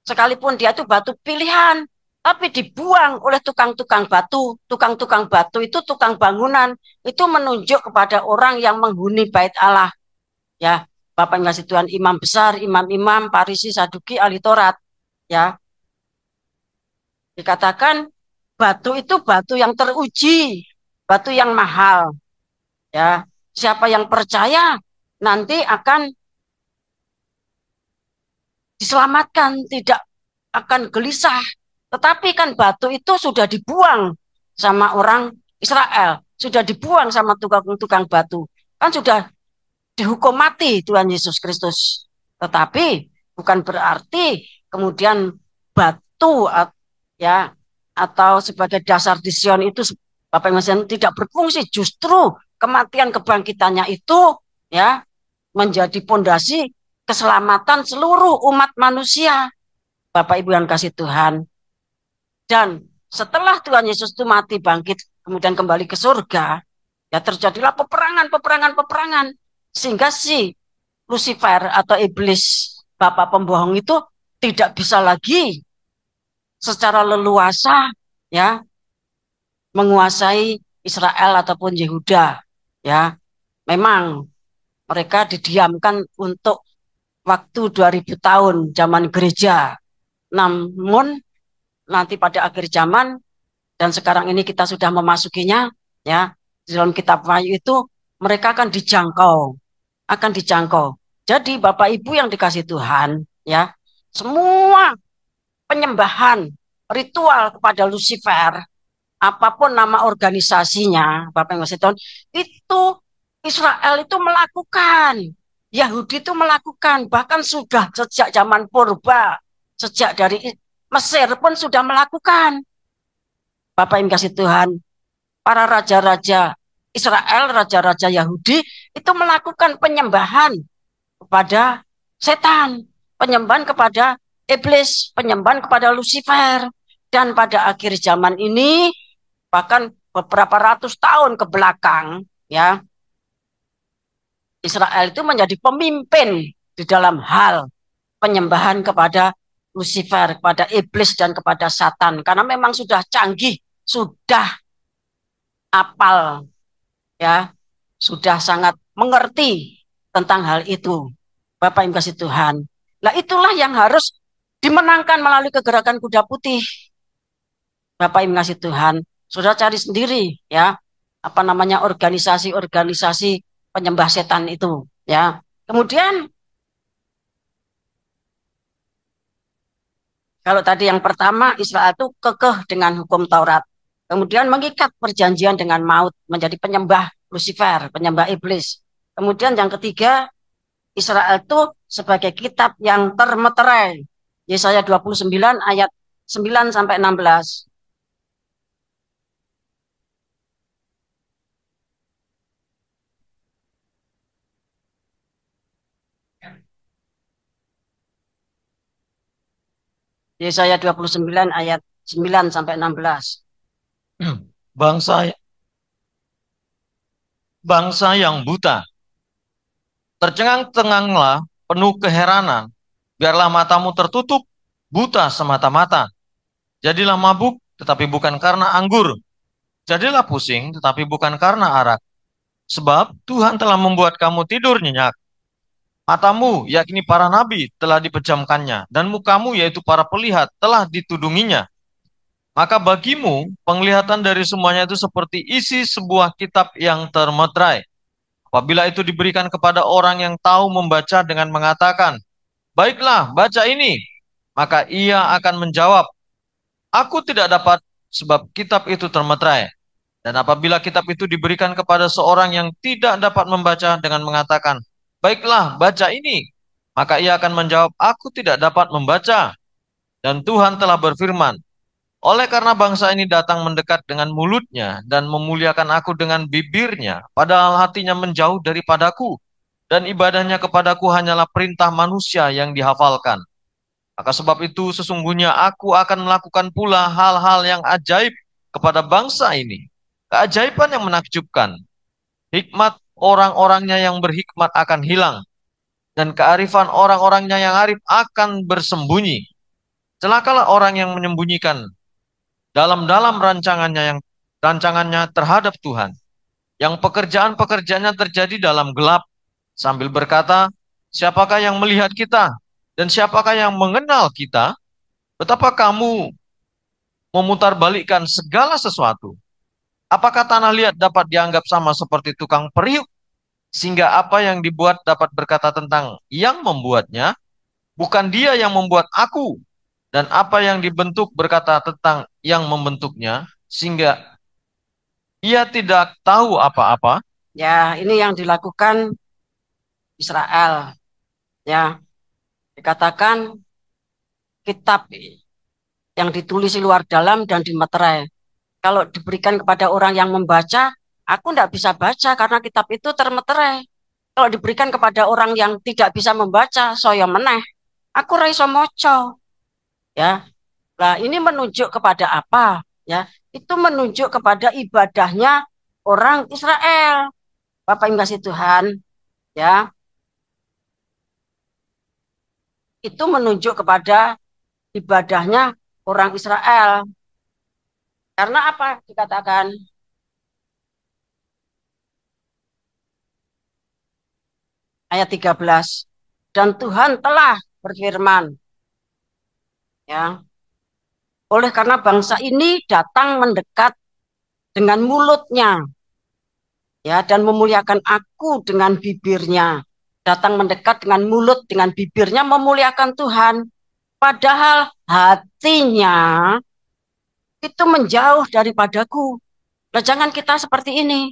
sekalipun dia itu batu pilihan tapi dibuang oleh tukang-tukang batu itu tukang bangunan, itu menunjuk kepada orang yang menghuni bait Allah, ya. Bapak yang ngasih Tuhan, imam besar, imam-imam, Farisi, Saduki, ahli Taurat, ya. Dikatakan batu itu batu yang teruji, batu yang mahal, ya. Siapa yang percaya nanti akan diselamatkan, tidak akan gelisah. Tetapi kan batu itu sudah dibuang sama orang Israel, sudah dibuang sama tukang-tukang batu. Kan sudah dihukum mati Tuhan Yesus Kristus. Tetapi bukan berarti kemudian batu ya atau sebagai dasar di Sion itu Bapak Ibu tidak berfungsi. Justru kematian kebangkitannya itu ya menjadi pondasi keselamatan seluruh umat manusia. Bapak Ibu yang kasih Tuhan. Dan setelah Tuhan Yesus itu mati bangkit kemudian kembali ke surga, ya terjadilah peperangan. Sehingga si Lucifer atau iblis bapak pembohong itu tidak bisa lagi secara leluasa ya menguasai Israel ataupun Yehuda. Ya, memang mereka didiamkan untuk waktu 2000 tahun zaman gereja. Namun nanti pada akhir zaman dan sekarang ini kita sudah memasukinya ya di dalam kitab Wahyu itu mereka akan dijangkau. Jadi Bapak Ibu yang dikasih Tuhan ya semua penyembahan ritual kepada Lucifer apapun nama organisasinya Bapak Ibu Tuhan itu Israel itu melakukan, Yahudi itu melakukan, bahkan sudah sejak zaman purba, sejak dari Mesir pun sudah melakukan. Bapak yang kasih Tuhan, para raja-raja Israel, raja-raja Yahudi itu melakukan penyembahan kepada setan, penyembahan kepada iblis, penyembahan kepada Lucifer. Dan pada akhir zaman ini, bahkan beberapa ratus tahun ke belakang, ya, Israel itu menjadi pemimpin di dalam hal penyembahan kepada Lucifer, kepada iblis dan kepada Satan. Karena memang sudah canggih, sudah apal, ya, sudah sangat mengerti tentang hal itu. Bapak yang kasih Tuhan. Nah itulah yang harus dimenangkan melalui kegerakan kuda putih. Bapak yang kasih Tuhan. Sudah cari sendiri, ya, apa namanya organisasi-organisasi penyembah setan itu, ya. Kemudian kalau tadi yang pertama Israel itu kekeh dengan hukum Taurat. Kemudian mengikat perjanjian dengan maut menjadi penyembah Lucifer, penyembah iblis. Kemudian yang ketiga Israel itu sebagai kitab yang termeterai. Yesaya 29 ayat 9 sampai 16. Yesaya 29 ayat 9 sampai 16. Bangsa bangsa yang buta, tercengang-cenganglah penuh keheranan, biarlah matamu tertutup, buta semata-mata. Jadilah mabuk, tetapi bukan karena anggur. Jadilah pusing, tetapi bukan karena arak. Sebab Tuhan telah membuat kamu tidur nyenyak. Matamu, yakni para nabi, telah dipejamkannya, dan mukamu, yaitu para pelihat, telah ditudunginya. Maka bagimu, penglihatan dari semuanya itu seperti isi sebuah kitab yang termeterai. Apabila itu diberikan kepada orang yang tahu membaca dengan mengatakan, baiklah, baca ini, maka ia akan menjawab, aku tidak dapat sebab kitab itu termeterai. Dan apabila kitab itu diberikan kepada seorang yang tidak dapat membaca dengan mengatakan, baiklah, baca ini, maka ia akan menjawab, aku tidak dapat membaca. Dan Tuhan telah berfirman, oleh karena bangsa ini datang mendekat dengan mulutnya dan memuliakan aku dengan bibirnya, padahal hatinya menjauh daripadaku, dan ibadahnya kepadaku hanyalah perintah manusia yang dihafalkan. Maka sebab itu sesungguhnya aku akan melakukan pula hal-hal yang ajaib kepada bangsa ini. Keajaiban yang menakjubkan. Hikmat orang-orangnya yang berhikmat akan hilang. Dan kearifan orang-orangnya yang arif akan bersembunyi. Celakalah orang yang menyembunyikan dalam-dalam rancangannya terhadap Tuhan. Yang pekerjaan-pekerjaannya terjadi dalam gelap. Sambil berkata, siapakah yang melihat kita? Dan siapakah yang mengenal kita? Betapa kamu memutarbalikkan segala sesuatu. Apakah tanah liat dapat dianggap sama seperti tukang periuk? sehingga apa yang dibuat dapat berkata tentang yang membuatnya, bukan dia yang membuat aku, dan apa yang dibentuk berkata tentang yang membentuknya, sehingga ia tidak tahu apa-apa. Ya, ini yang dilakukan Israel. Ya, dikatakan kitab yang ditulis di luar dalam dan dimeterai. Kalau diberikan kepada orang yang membaca, aku tidak bisa baca karena kitab itu termeterai. Kalau diberikan kepada orang yang tidak bisa membaca, saya meneh, aku raiso moco. Ya, nah ini menunjuk kepada apa? Ya, itu menunjuk kepada ibadahnya orang Israel. Bapak yang kasih Tuhan, ya, itu menunjuk kepada ibadahnya orang Israel. Karena apa dikatakan ayat 13? Dan Tuhan telah berfirman, ya, oleh karena bangsa ini datang mendekat dengan mulutnya, ya, dan memuliakan aku dengan bibirnya. Datang mendekat dengan mulut, dengan bibirnya memuliakan Tuhan. Padahal hatinya itu menjauh daripadaku. Nah, jangan kita seperti ini.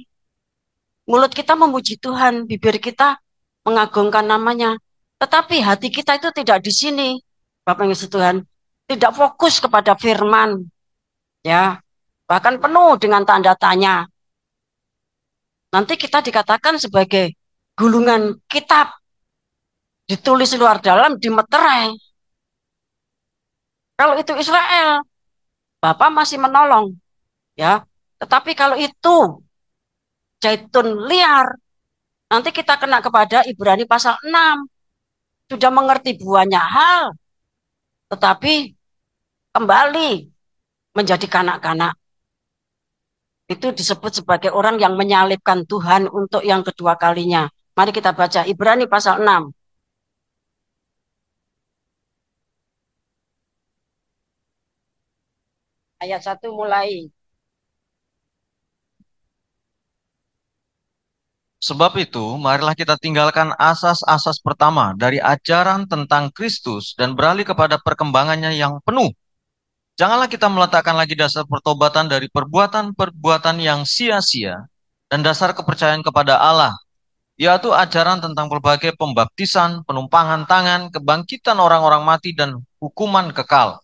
Mulut kita memuji Tuhan, bibir kita mengagungkan namanya. Tetapi hati kita itu tidak di sini. Bapak Yesus Tuhan, tidak fokus kepada firman, ya. Bahkan penuh dengan tanda tanya. Nanti kita dikatakan sebagai gulungan kitab, ditulis luar dalam, dimeterai. Kalau itu Israel, Bapak masih menolong, ya. Tetapi kalau itu zaitun liar, nanti kita kena kepada Ibrani pasal 6. Sudah mengerti banyak hal, tetapi kembali menjadi kanak-kanak. Itu disebut sebagai orang yang menyalibkan Tuhan untuk yang kedua kalinya. Mari kita baca Ibrani pasal 6. Ayat 1 mulai. Sebab itu, marilah kita tinggalkan asas-asas pertama dari ajaran tentang Kristus dan beralih kepada perkembangannya yang penuh. Janganlah kita meletakkan lagi dasar pertobatan dari perbuatan-perbuatan yang sia-sia dan dasar kepercayaan kepada Allah, yaitu ajaran tentang berbagai pembaptisan, penumpangan tangan, kebangkitan orang-orang mati, dan hukuman kekal.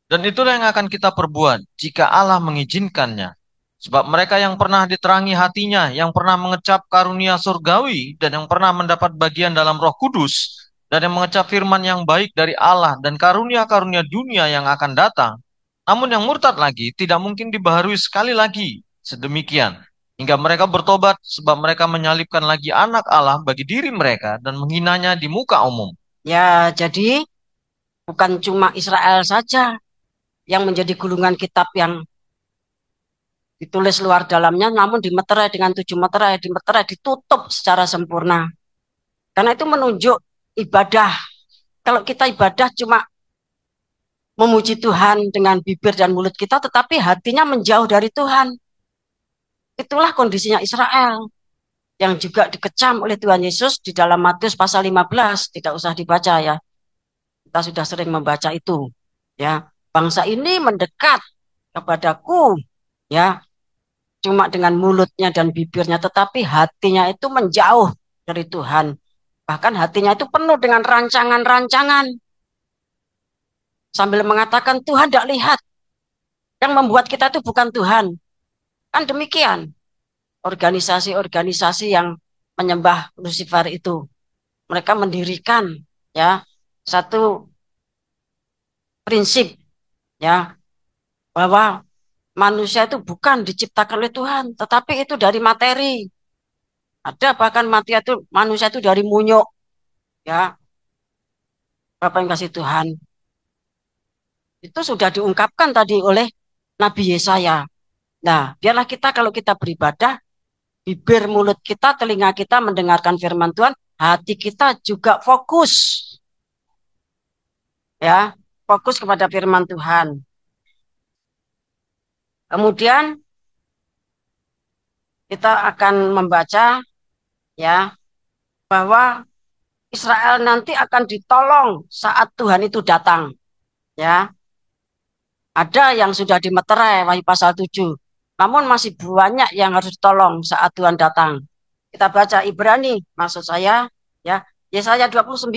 Dan itulah yang akan kita perbuat jika Allah mengizinkannya. Sebab mereka yang pernah diterangi hatinya, yang pernah mengecap karunia surgawi, dan yang pernah mendapat bagian dalam Roh Kudus, dan yang mengecap firman yang baik dari Allah, dan karunia-karunia dunia yang akan datang, namun yang murtad lagi tidak mungkin dibaharui sekali lagi sedemikian, hingga mereka bertobat, sebab mereka menyalibkan lagi anak Allah bagi diri mereka, dan menghinanya di muka umum. Ya, jadi bukan cuma Israel saja yang menjadi gulungan kitab yang ditulis luar dalamnya, namun dimeterai dengan 7 meterai, dimeterai, ditutup secara sempurna. Karena itu menunjuk ibadah. Kalau kita ibadah cuma memuji Tuhan dengan bibir dan mulut kita, tetapi hatinya menjauh dari Tuhan. Itulah kondisinya Israel yang juga dikecam oleh Tuhan Yesus di dalam Matius pasal 15. Tidak usah dibaca ya. Kita sudah sering membaca itu. Ya, bangsa ini mendekat kepadaku, ya, cuma dengan mulutnya dan bibirnya, tetapi hatinya itu menjauh dari Tuhan. Bahkan hatinya itu penuh dengan rancangan-rancangan. Sambil mengatakan Tuhan tidak lihat. Yang membuat kita itu bukan Tuhan. Kan demikian. Organisasi-organisasi yang menyembah Lucifer itu. Mereka mendirikan, ya, satu prinsip, ya, bahwa manusia itu bukan diciptakan oleh Tuhan, tetapi itu dari materi. Ada bahkan manusia itu dari munyuk, ya. Bapak yang kasih Tuhan. Itu sudah diungkapkan tadi oleh Nabi Yesaya. Nah, biarlah kita kalau kita beribadah, bibir mulut kita, telinga kita mendengarkan firman Tuhan, hati kita juga fokus, ya, fokus kepada firman Tuhan. Kemudian kita akan membaca ya, bahwa Israel nanti akan ditolong saat Tuhan itu datang, ya. Ada yang sudah dimeterai Wahyu pasal 7, namun masih banyak yang harus ditolong saat Tuhan datang. Kita baca Ibrani, maksud saya, ya, Yesaya 29,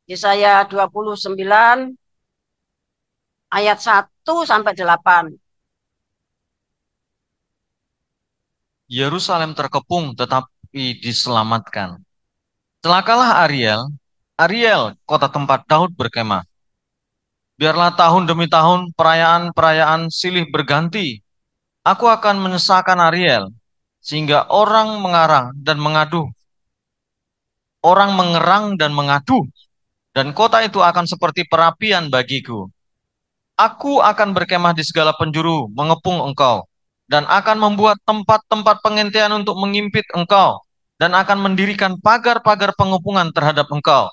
Yesaya 29 ayat 1 sampai 8. Yerusalem terkepung tetapi diselamatkan. Celakalah Ariel, Ariel, kota tempat Daud berkemah. Biarlah tahun demi tahun perayaan-perayaan silih berganti. Aku akan menyesakan Ariel, sehingga orang mengerang dan mengadu, dan kota itu akan seperti perapian bagiku. Aku akan berkemah di segala penjuru, mengepung engkau, dan akan membuat tempat-tempat pengentian untuk mengimpit engkau, dan akan mendirikan pagar-pagar pengepungan terhadap engkau.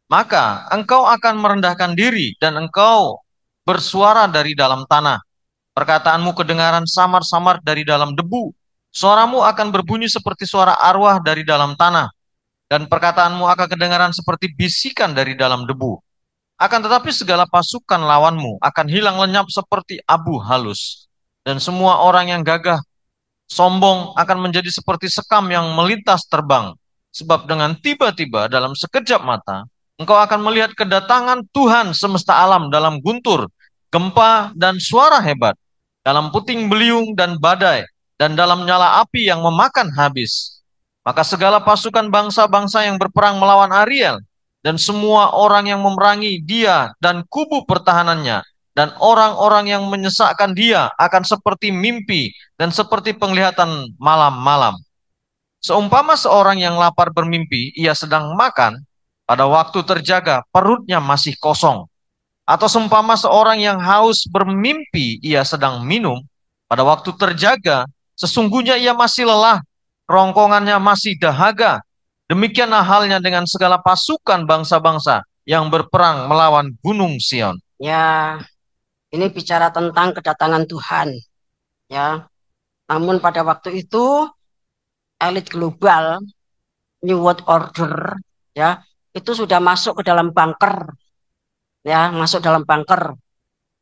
Maka engkau akan merendahkan diri, dan engkau bersuara dari dalam tanah. Perkataanmu kedengaran samar-samar dari dalam debu. Suaramu akan berbunyi seperti suara arwah dari dalam tanah, dan perkataanmu akan kedengaran seperti bisikan dari dalam debu. Akan tetapi segala pasukan lawanmu akan hilang lenyap seperti abu halus. Dan semua orang yang gagah, sombong akan menjadi seperti sekam yang melintas terbang. Sebab dengan tiba-tiba dalam sekejap mata, engkau akan melihat kedatangan Tuhan semesta alam dalam guntur, gempa, dan suara hebat, dalam puting beliung dan badai, dan dalam nyala api yang memakan habis. Maka segala pasukan bangsa-bangsa yang berperang melawan Ariel, dan semua orang yang memerangi dia dan kubu pertahanannya, dan orang-orang yang menyesakkan dia akan seperti mimpi dan seperti penglihatan malam-malam. Seumpama seorang yang lapar bermimpi, ia sedang makan, pada waktu terjaga perutnya masih kosong. Atau seumpama seorang yang haus bermimpi, ia sedang minum, pada waktu terjaga sesungguhnya ia masih lelah, kerongkongannya masih dahaga. Demikianlah halnya dengan segala pasukan bangsa-bangsa yang berperang melawan Gunung Sion. Ya, ini bicara tentang kedatangan Tuhan, ya. Namun pada waktu itu elit global, New World Order, ya, itu sudah masuk ke dalam bunker, ya, masuk dalam bunker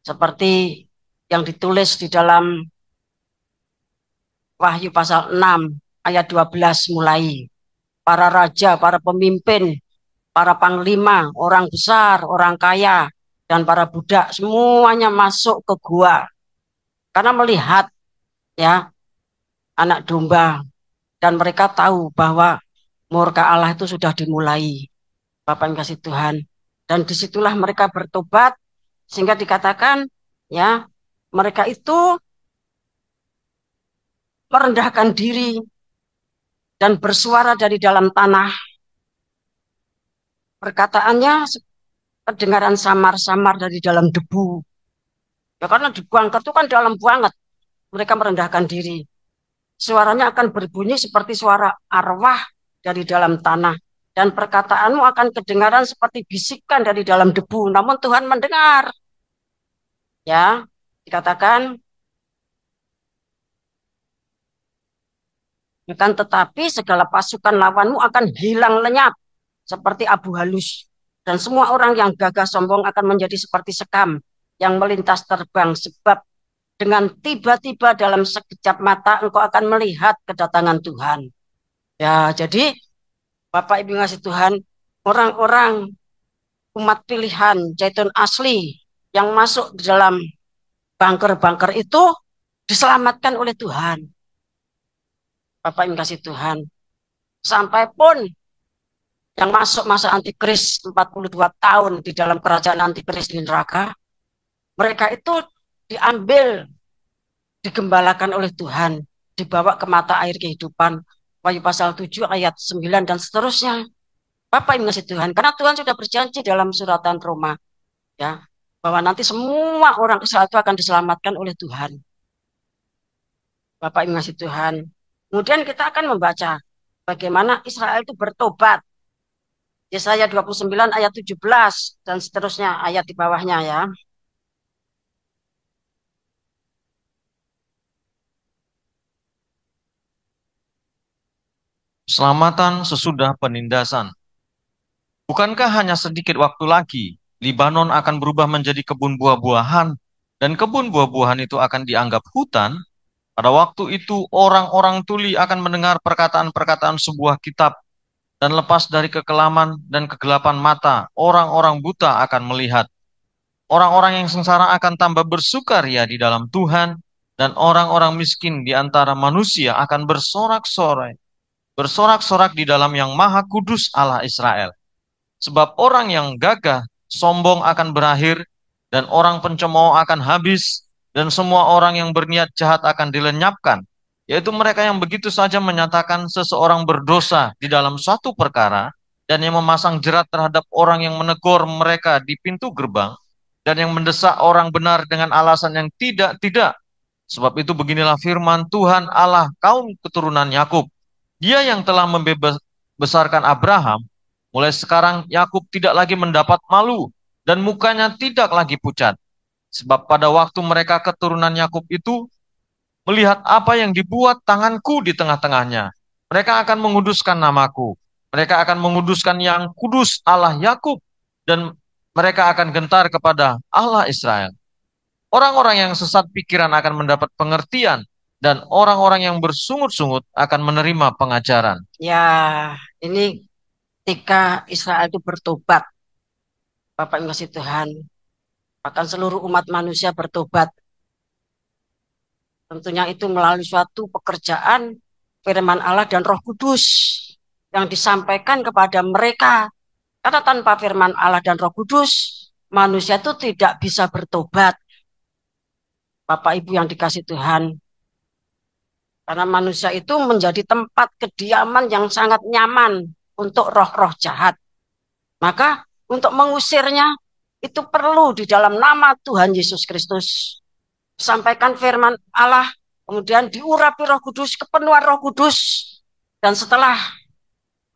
seperti yang ditulis di dalam Wahyu pasal 6 ayat 12 mulai. Para raja, para pemimpin, para panglima, orang besar, orang kaya, dan para budak semuanya masuk ke gua karena melihat, ya, anak domba, dan mereka tahu bahwa murka Allah itu sudah dimulai. Bapak yang kasih Tuhan, dan disitulah mereka bertobat sehingga dikatakan, ya, mereka itu merendahkan diri dan bersuara dari dalam tanah. Perkataannya kedengaran samar-samar dari dalam debu. Ya karena di bunker itu kan dalam banget. Mereka merendahkan diri. Suaranya akan berbunyi seperti suara arwah dari dalam tanah. Dan perkataanmu akan kedengaran seperti bisikan dari dalam debu. Namun Tuhan mendengar. Ya, dikatakan, akan tetapi segala pasukan lawanmu akan hilang lenyap seperti abu halus. Dan semua orang yang gagah sombong akan menjadi seperti sekam yang melintas terbang. Sebab dengan tiba-tiba dalam sekejap mata engkau akan melihat kedatangan Tuhan. Ya, jadi Bapak Ibu ngasih Tuhan, orang-orang umat pilihan Zaitun asli yang masuk di dalam bunker-bunker itu diselamatkan oleh Tuhan. Bapak Ibu kasih Tuhan. Sampai pun yang masuk masa antikris 42 tahun di dalam kerajaan antikris di neraka, mereka itu diambil, digembalakan oleh Tuhan, dibawa ke mata air kehidupan. Wahyu pasal 7 ayat 9 dan seterusnya. Bapak yang ngasih Tuhan, karena Tuhan sudah berjanji dalam suratan Roma, ya, bahwa nanti semua orang Israel itu akan diselamatkan oleh Tuhan. Bapak yang ngasih Tuhan. Kemudian kita akan membaca bagaimana Israel itu bertobat. Yesaya 29 ayat 17 dan seterusnya ayat di bawahnya, ya. Selamatan sesudah penindasan. Bukankah hanya sedikit waktu lagi, Libanon akan berubah menjadi kebun buah-buahan, dan kebun buah-buahan itu akan dianggap hutan? Pada waktu itu, orang-orang tuli akan mendengar perkataan-perkataan sebuah kitab, dan lepas dari kekelaman dan kegelapan mata, orang-orang buta akan melihat. Orang-orang yang sengsara akan tambah bersukaria di dalam Tuhan, dan orang-orang miskin di antara manusia akan bersorak-sorai, bersorak-sorak di dalam Yang Maha Kudus Allah Israel. Sebab orang yang gagah, sombong akan berakhir, dan orang pencemooh akan habis, dan semua orang yang berniat jahat akan dilenyapkan. Yaitu mereka yang begitu saja menyatakan seseorang berdosa di dalam suatu perkara, dan yang memasang jerat terhadap orang yang menegur mereka di pintu gerbang, dan yang mendesak orang benar dengan alasan yang tidak-tidak. Sebab itu beginilah firman Tuhan Allah kaum keturunan Yakub. Dia yang telah membesarkan Abraham, mulai sekarang Yakub tidak lagi mendapat malu dan mukanya tidak lagi pucat. Sebab pada waktu mereka keturunan Yakub itu melihat apa yang dibuat tanganku di tengah-tengahnya, mereka akan menguduskan namaku. Mereka akan menguduskan yang kudus Allah Yakub, dan mereka akan gentar kepada Allah Israel. Orang-orang yang sesat pikiran akan mendapat pengertian, dan orang-orang yang bersungut-sungut akan menerima pengajaran. Ya, ini ketika Israel itu bertobat, Bapak yang kasih Tuhan, bahkan seluruh umat manusia bertobat. Tentunya itu melalui suatu pekerjaan firman Allah dan Roh Kudus yang disampaikan kepada mereka. Karena tanpa firman Allah dan Roh Kudus, manusia itu tidak bisa bertobat. Bapak Ibu yang dikasih Tuhan. Karena manusia itu menjadi tempat kediaman yang sangat nyaman untuk roh-roh jahat. Maka untuk mengusirnya itu perlu di dalam nama Tuhan Yesus Kristus. Sampaikan firman Allah, kemudian diurapi Roh Kudus, kepenuhan Roh Kudus. Dan setelah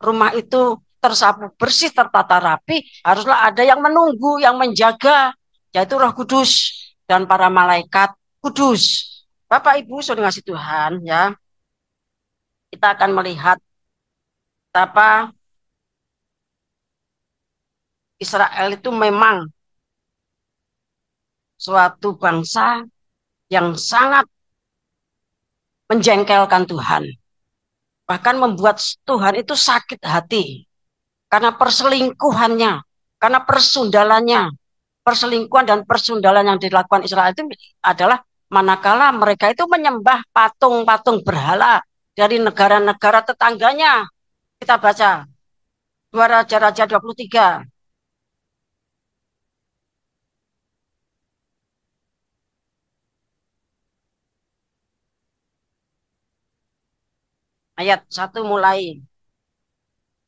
rumah itu tersapu bersih, tertata rapi, haruslah ada yang menunggu, yang menjaga, yaitu Roh Kudus dan para malaikat kudus. Bapak Ibu saudara kasih Tuhan, ya, kita akan melihat betapa Israel itu memang suatu bangsa yang sangat menjengkelkan Tuhan. Bahkan membuat Tuhan itu sakit hati. Karena perselingkuhannya, karena persundalannya. Perselingkuhan dan persundalan yang dilakukan Israel itu adalah manakala mereka itu menyembah patung-patung berhala dari negara-negara tetangganya. Kita baca 2 Raja-Raja 23. Ayat 1 mulai.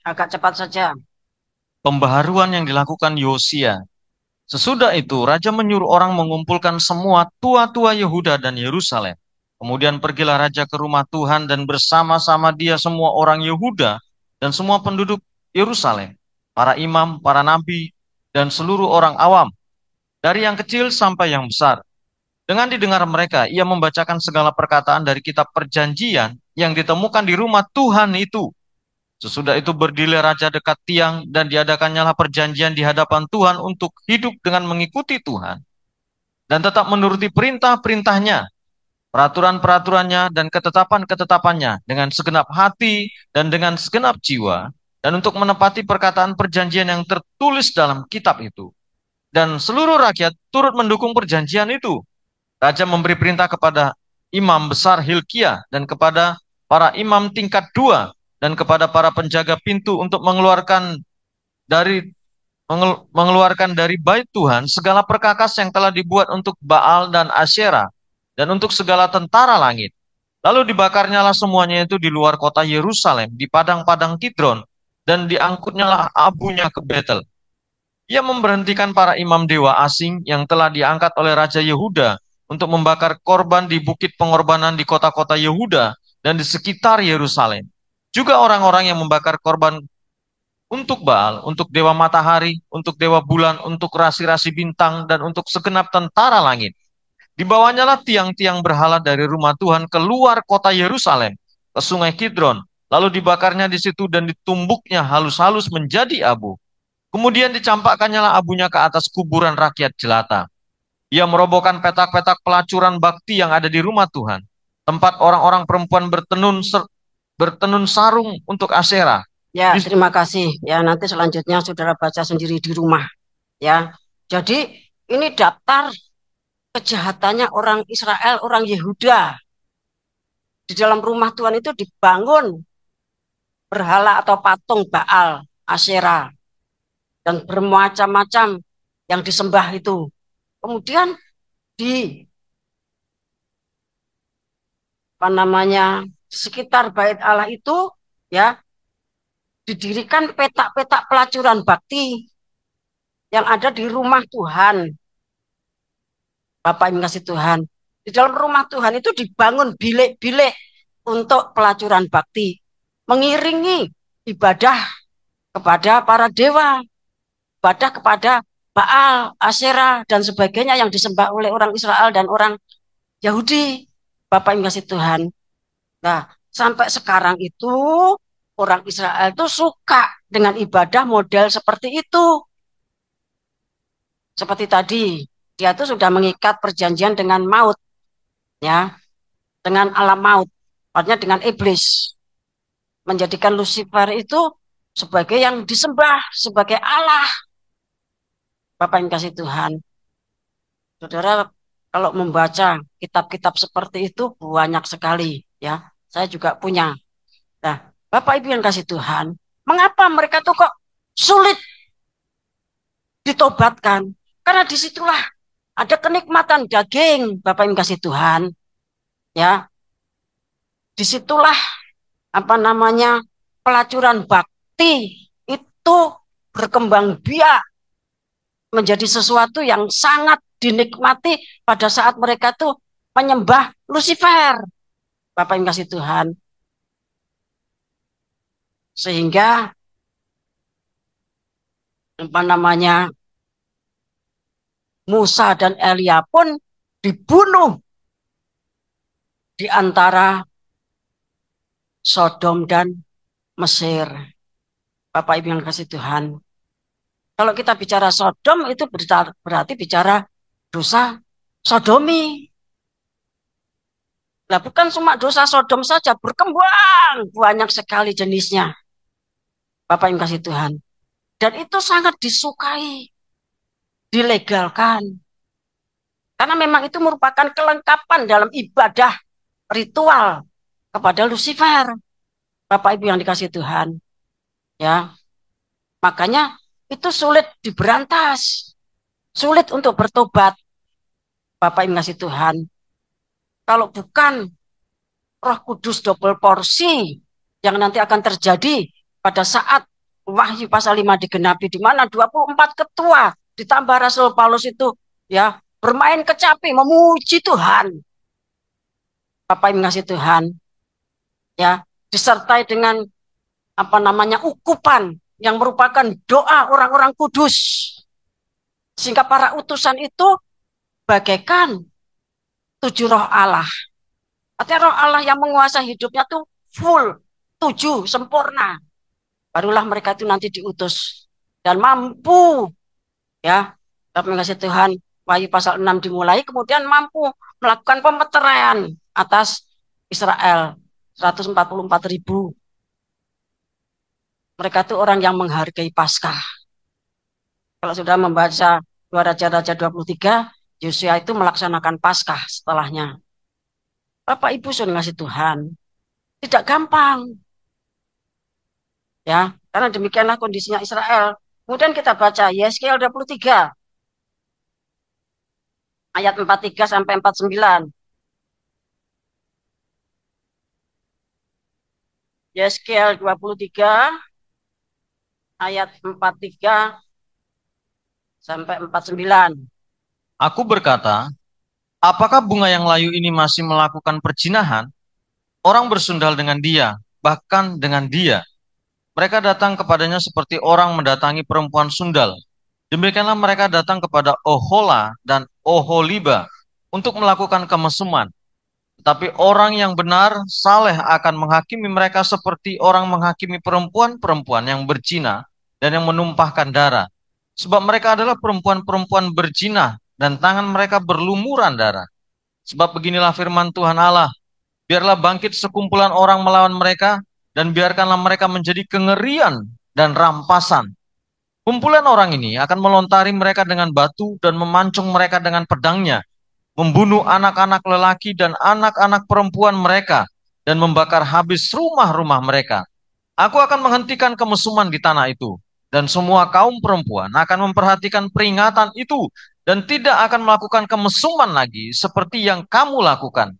Agak cepat saja. Pembaharuan yang dilakukan Yosia. Sesudah itu, raja menyuruh orang mengumpulkan semua tua-tua Yehuda dan Yerusalem. Kemudian pergilah raja ke rumah Tuhan dan bersama-sama dia semua orang Yehuda dan semua penduduk Yerusalem, para imam, para nabi, dan seluruh orang awam, dari yang kecil sampai yang besar. Dengan didengar mereka, ia membacakan segala perkataan dari kitab perjanjian yang ditemukan di rumah Tuhan itu. Sesudah itu berdiri raja dekat tiang dan diadakannya perjanjian di hadapan Tuhan untuk hidup dengan mengikuti Tuhan dan tetap menuruti perintah-perintahnya, peraturan-peraturannya dan ketetapan-ketetapannya dengan segenap hati dan dengan segenap jiwa, dan untuk menepati perkataan perjanjian yang tertulis dalam kitab itu. Dan seluruh rakyat turut mendukung perjanjian itu. Raja memberi perintah kepada imam besar Hilkiah dan kepada para imam tingkat 2 dan kepada para penjaga pintu untuk mengeluarkan dari bait Tuhan segala perkakas yang telah dibuat untuk Baal dan Asyera dan untuk segala tentara langit. Lalu dibakarnyalah semuanya itu di luar kota Yerusalem, di padang-padang Kidron, dan diangkutnyalah abunya ke Betel. Ia memberhentikan para imam dewa asing yang telah diangkat oleh Raja Yehuda untuk membakar korban di bukit pengorbanan di kota-kota Yehuda dan di sekitar Yerusalem. Juga orang-orang yang membakar korban untuk Baal, untuk dewa matahari, untuk dewa bulan, untuk rasi-rasi bintang, dan untuk segenap tentara langit. Dibawanyalah tiang-tiang berhala dari rumah Tuhan keluar kota Yerusalem, ke sungai Kidron, Lalu dibakarnya di situ dan ditumbuknya halus-halus menjadi abu. Kemudian dicampakkannya abunya ke atas kuburan rakyat jelata. Ia merobohkan petak-petak pelacuran bakti yang ada di rumah Tuhan, tempat orang-orang perempuan bertenun sarung untuk Asyera. Ya, terima kasih. Ya, nanti selanjutnya saudara baca sendiri di rumah. Ya, jadi ini daftar kejahatannya orang Israel, orang Yehuda. Di dalam rumah Tuhan itu dibangun berhala atau patung Baal, Asyera, dan bermacam-macam yang disembah itu. Kemudian di apa namanya sekitar bait Allah itu ya didirikan petak-petak pelacuran bakti yang ada di rumah Tuhan. Bapak Ibu kasih Tuhan. Di dalam rumah Tuhan itu dibangun bilik-bilik untuk pelacuran bakti, mengiringi ibadah kepada para dewa, ibadah kepada Baal, Asyera, dan sebagainya yang disembah oleh orang Israel dan orang Yahudi. Bapak Ibu kasih Tuhan. Nah, sampai sekarang itu orang Israel itu suka dengan ibadah model seperti itu. Seperti tadi, dia tuh sudah mengikat perjanjian dengan maut, ya, dengan alam maut, artinya dengan iblis, menjadikan Lucifer itu sebagai yang disembah, sebagai Allah. Bapak yang kasih Tuhan, saudara, kalau membaca kitab-kitab seperti itu banyak sekali, ya. Saya juga punya. Nah, Bapak Ibu yang kasih Tuhan, mengapa mereka tuh kok sulit ditobatkan? Karena disitulah ada kenikmatan daging, Bapak Ibu kasih Tuhan, ya. Disitulah apa namanya pelacuran bakti itu berkembang biak menjadi sesuatu yang sangat dinikmati pada saat mereka tuh menyembah Lucifer, Bapak yang kasih Tuhan. Sehingga apa namanya Musa dan Elia pun dibunuh di antara Sodom dan Mesir. Bapak Ibu yang kasih Tuhan. Kalau kita bicara Sodom itu berarti bicara dosa sodomi. Nah, bukan cuma dosa Sodom saja, berkembang banyak sekali jenisnya. Bapak yang kasih Tuhan. Dan itu sangat disukai, dilegalkan. Karena memang itu merupakan kelengkapan dalam ibadah ritual kepada Lucifer. Bapak Ibu yang dikasih Tuhan. Ya. Makanya itu sulit diberantas. Sulit untuk bertobat. Bapak Ibu yang kasih Tuhan. Kalau bukan Roh Kudus double porsi yang nanti akan terjadi pada saat Wahyu pasal 5 digenapi, di mana 24 ketua ditambah Rasul Paulus itu ya bermain kecapi memuji Tuhan. Bapak yang ngasih Tuhan ya disertai dengan apa namanya ukupan yang merupakan doa orang-orang kudus, sehingga para utusan itu bagaikan 7 roh Allah. Artinya roh Allah yang menguasai hidupnya tuh full, 7, sempurna. Barulah mereka itu nanti diutus dan mampu ya. Tapi kasih Tuhan, Wahyu pasal 6 dimulai, kemudian mampu melakukan pemeteraian atas Israel 144.000. Mereka itu orang yang menghargai Paskah. Kalau sudah membaca 2 Raja-Raja 23, Yosua itu melaksanakan Paskah setelahnya. Bapak Ibu sudah ngasih Tuhan, tidak gampang. Ya, karena demikianlah kondisinya Israel. Kemudian kita baca Yeskiel 23 ayat 43 sampai 49. Yeskiel 23 ayat 43 sampai 49. Aku berkata, apakah bunga yang layu ini masih melakukan perjinahan? Orang bersundal dengan dia, bahkan dengan dia. Mereka datang kepadanya seperti orang mendatangi perempuan sundal. Demikianlah mereka datang kepada Ohola dan Oholiba untuk melakukan kemesuman. Tetapi orang yang benar, saleh akan menghakimi mereka seperti orang menghakimi perempuan-perempuan yang berzina dan yang menumpahkan darah. Sebab mereka adalah perempuan-perempuan berzina dan tangan mereka berlumuran darah. Sebab beginilah firman Tuhan Allah, biarlah bangkit sekumpulan orang melawan mereka, dan biarkanlah mereka menjadi kengerian dan rampasan. Kumpulan orang ini akan melontari mereka dengan batu dan memancung mereka dengan pedangnya, membunuh anak-anak lelaki dan anak-anak perempuan mereka, dan membakar habis rumah-rumah mereka. Aku akan menghentikan kemesuman di tanah itu, dan semua kaum perempuan akan memperhatikan peringatan itu, dan tidak akan melakukan kemesuman lagi seperti yang kamu lakukan.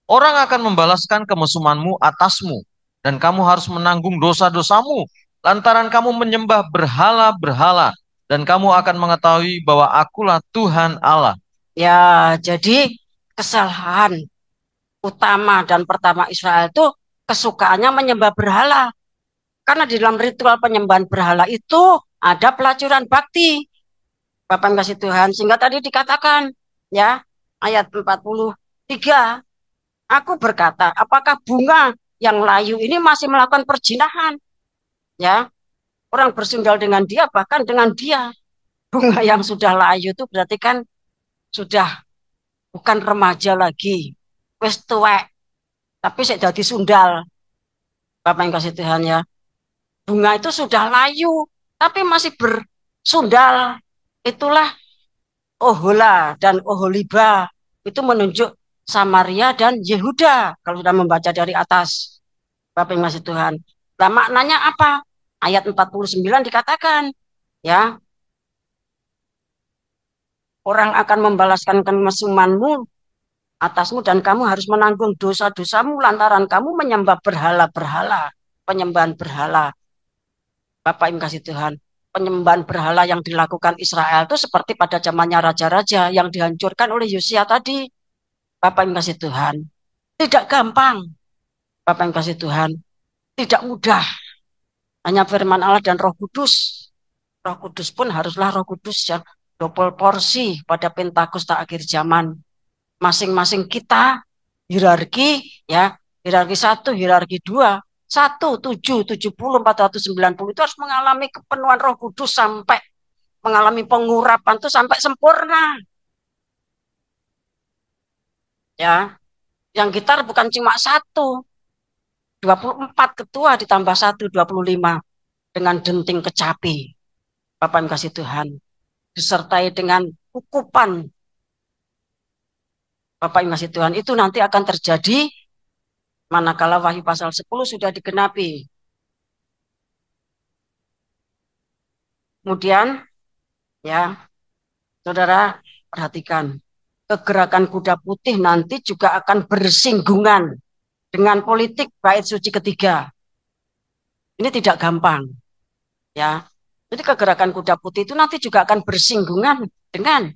Orang akan membalaskan kemesumanmu atasmu, dan kamu harus menanggung dosa-dosamu, lantaran kamu menyembah berhala-berhala, dan kamu akan mengetahui bahwa akulah Tuhan Allah. Ya, jadi kesalahan utama dan pertama Israel itu kesukaannya menyembah berhala. Karena di dalam ritual penyembahan berhala itu ada pelacuran bakti. Bapak yang kasih Tuhan. Sehingga tadi dikatakan, ya, ayat 43. Aku berkata, apakah bunga yang layu ini masih melakukan perjinahan? Ya, orang bersundal dengan dia, bahkan dengan dia. Bunga yang sudah layu itu berarti kan sudah bukan remaja lagi. Wis tuwek, tapi saya jadi sundal. Bapak yang kasih Tuhan ya. Bunga itu sudah layu, tapi masih bersundal. Itulah Ohola dan Oholiba. Itu menunjuk Samaria dan Yehuda. Kalau sudah membaca dari atas. Bapak yang masih Tuhan. Nah, maknanya apa? Ayat 49 dikatakan, ya, orang akan membalaskan kemesumanmu atasmu dan kamu harus menanggung dosa-dosamu lantaran kamu menyembah berhala-berhala, penyembahan berhala. Bapak yang kasih Tuhan, penyembahan berhala yang dilakukan Israel itu seperti pada zamannya raja-raja yang dihancurkan oleh Yosia tadi. Bapak yang kasih Tuhan, tidak gampang. Bapak yang kasih Tuhan, tidak mudah. Hanya firman Allah dan Roh Kudus. Roh Kudus pun haruslah Roh Kudus yang double porsi pada Pentakosta akhir zaman. Masing-masing kita hierarki, ya, hierarki 1, hierarki 2, 1, 7, 70, 490 itu harus mengalami kepenuhan Roh Kudus sampai mengalami pengurapan itu sampai sempurna. Ya, yang gitar bukan cuma 1, 24 ketua ditambah 1, 25 dengan denting kecapi. Bapak yang kasih Tuhan, disertai dengan ukupan. Bapak yang kasih Tuhan, itu nanti akan terjadi manakala Wahyu pasal 10 sudah digenapi. Kemudian, ya, saudara perhatikan, kegerakan kuda putih nanti juga akan bersinggungan dengan politik bait suci ketiga. Ini tidak gampang, ya. Jadi kegerakan kuda putih itu nanti juga akan bersinggungan dengan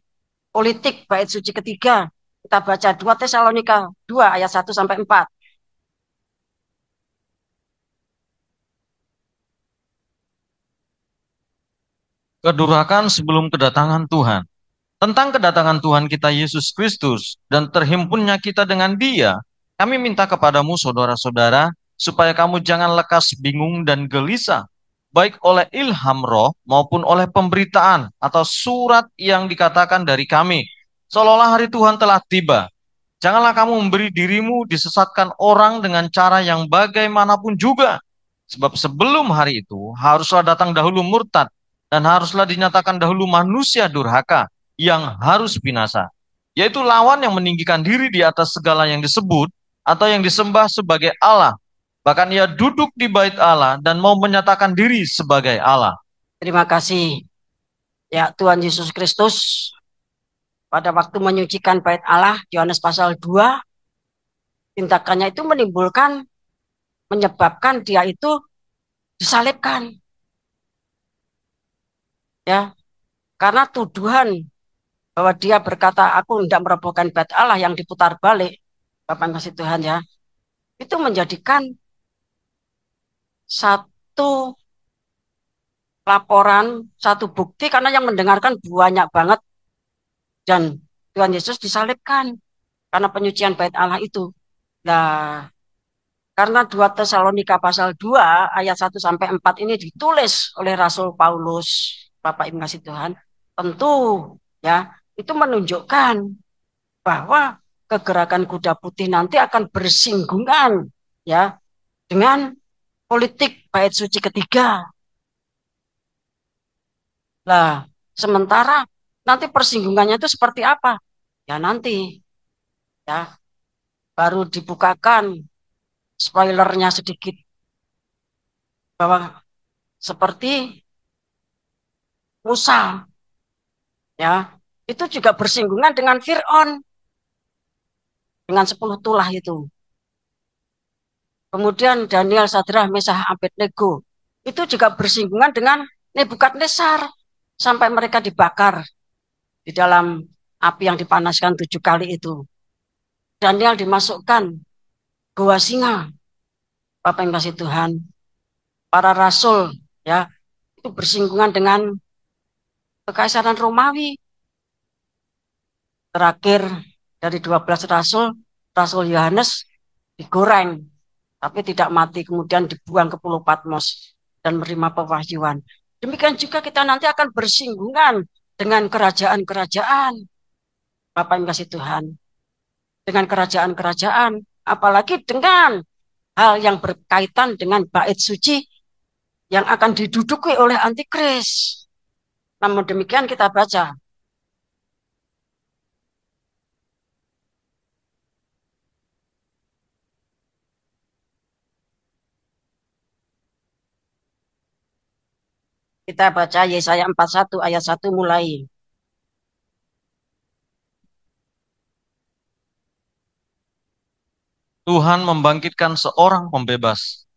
politik bait suci ketiga. Kita baca 2 Tesalonika 2 ayat 1 sampai 4. Kedurhakaan sebelum kedatangan Tuhan. Tentang kedatangan Tuhan kita Yesus Kristus dan terhimpunnya kita dengan Dia, kami minta kepadamu saudara-saudara, supaya kamu jangan lekas bingung dan gelisah, baik oleh ilham roh maupun oleh pemberitaan atau surat yang dikatakan dari kami, seolah-olah hari Tuhan telah tiba. Janganlah kamu memberi dirimu disesatkan orang dengan cara yang bagaimanapun juga. Sebab sebelum hari itu haruslah datang dahulu murtad, dan haruslah dinyatakan dahulu manusia durhaka yang harus binasa, yaitu lawan yang meninggikan diri di atas segala yang disebut atau yang disembah sebagai Allah. Bahkan ia duduk di bait Allah dan mau menyatakan diri sebagai Allah. Terima kasih. Ya, Tuhan Yesus Kristus pada waktu menyucikan bait Allah, Yohanes pasal 2, tindakannya itu menyebabkan dia itu disalibkan. Ya, karena tuduhan bahwa dia berkata, aku tidak merobohkan bait Allah yang diputar balik, Bapak yang kasih Tuhan ya, itu menjadikan satu laporan, satu bukti karena yang mendengarkan banyak banget dan Tuhan Yesus disalibkan karena penyucian bait Allah itu. Nah, karena 2 Tesalonika pasal 2 ayat 1 sampai 4 ini ditulis oleh Rasul Paulus, Bapak Ibu kasih Tuhan, tentu ya itu menunjukkan bahwa kegerakan kuda putih nanti akan bersinggungan ya dengan politik bait suci ketiga. Lah, sementara nanti persinggungannya itu seperti apa? Ya nanti ya baru dibukakan spoilernya sedikit bahwa seperti Musa ya itu juga bersinggungan dengan Fir'aun dengan 10 tulah itu. Kemudian Daniel, Sadrah, Mesah, Abednego itu juga bersinggungan dengan Nebukadnezar sampai mereka dibakar di dalam api yang dipanaskan 7 kali itu. Daniel dimasukkan goa singa. Bapak yang kasih Tuhan, para rasul ya itu bersinggungan dengan kekaisaran Romawi. Terakhir dari 12 rasul, Rasul Yohanes digoreng tapi tidak mati, kemudian dibuang ke Pulau Patmos dan menerima pewahyuan. Demikian juga kita nanti akan bersinggungan dengan kerajaan-kerajaan, Bapak yang kasih Tuhan, dengan kerajaan-kerajaan, apalagi dengan hal yang berkaitan dengan bait suci yang akan diduduki oleh antikris. Namun demikian kita baca Yesaya 41 ayat 1 mulai. Tuhan membangkitkan seorang pembebas.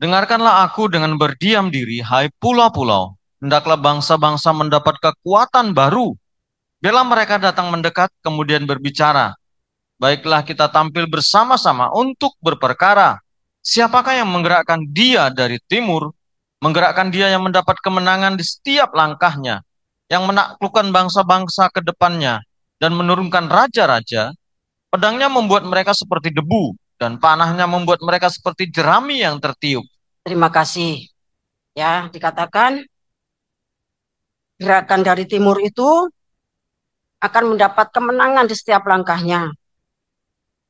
Dengarkanlah aku dengan berdiam diri, hai pulau-pulau. Hendaklah bangsa-bangsa mendapat kekuatan baru. Bila mereka datang mendekat, kemudian berbicara. Baiklah kita tampil bersama-sama untuk berperkara. Siapakah yang menggerakkan dia dari timur? Menggerakkan dia yang mendapat kemenangan di setiap langkahnya. Yang menaklukkan bangsa-bangsa ke depannya. Dan menurunkan raja-raja. Pedangnya membuat mereka seperti debu. Dan panahnya membuat mereka seperti jerami yang tertiup. Terima kasih. Ya, dikatakan gerakan dari timur itu akan mendapat kemenangan di setiap langkahnya,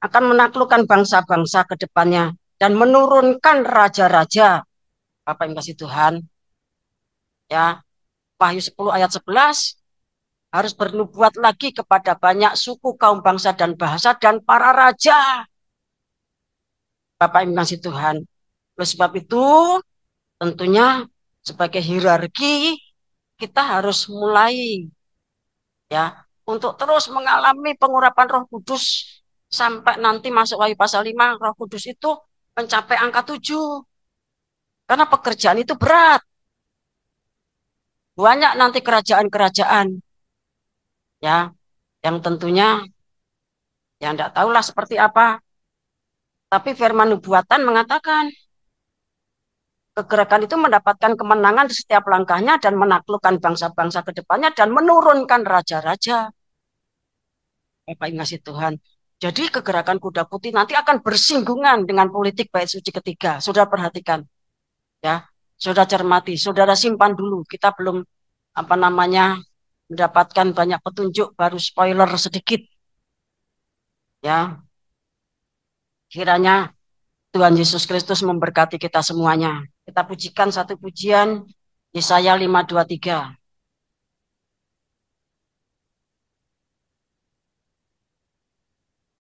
akan menaklukkan bangsa-bangsa ke depannya, dan menurunkan raja-raja. Bapak yang kasih Tuhan, ya, Wahyu 10 ayat 11, harus bernubuat lagi kepada banyak suku, kaum bangsa, dan bahasa, dan para raja. Bapak yang kasih Tuhan. Oleh sebab itu, tentunya sebagai hierarki, kita harus mulai ya untuk terus mengalami pengurapan Roh Kudus sampai nanti masuk Wahyu pasal 5 Roh Kudus itu mencapai angka 7. Karena pekerjaan itu berat. Banyak nanti kerajaan-kerajaan ya yang tentunya yang tidak tahulah seperti apa. Tapi firman nubuatan mengatakan kegerakan itu mendapatkan kemenangan di setiap langkahnya dan menaklukkan bangsa-bangsa ke depannya dan menurunkan raja-raja. Bapak ngasih Tuhan. Jadi kegerakan kuda putih nanti akan bersinggungan dengan politik bait suci ketiga. Saudara perhatikan. Ya, saudara cermati, saudara simpan dulu. Kita belum mendapatkan banyak petunjuk, baru spoiler sedikit. Ya. Kiranya Tuhan Yesus Kristus memberkati kita semuanya. Kita pujikan satu pujian Yesaya 5:23.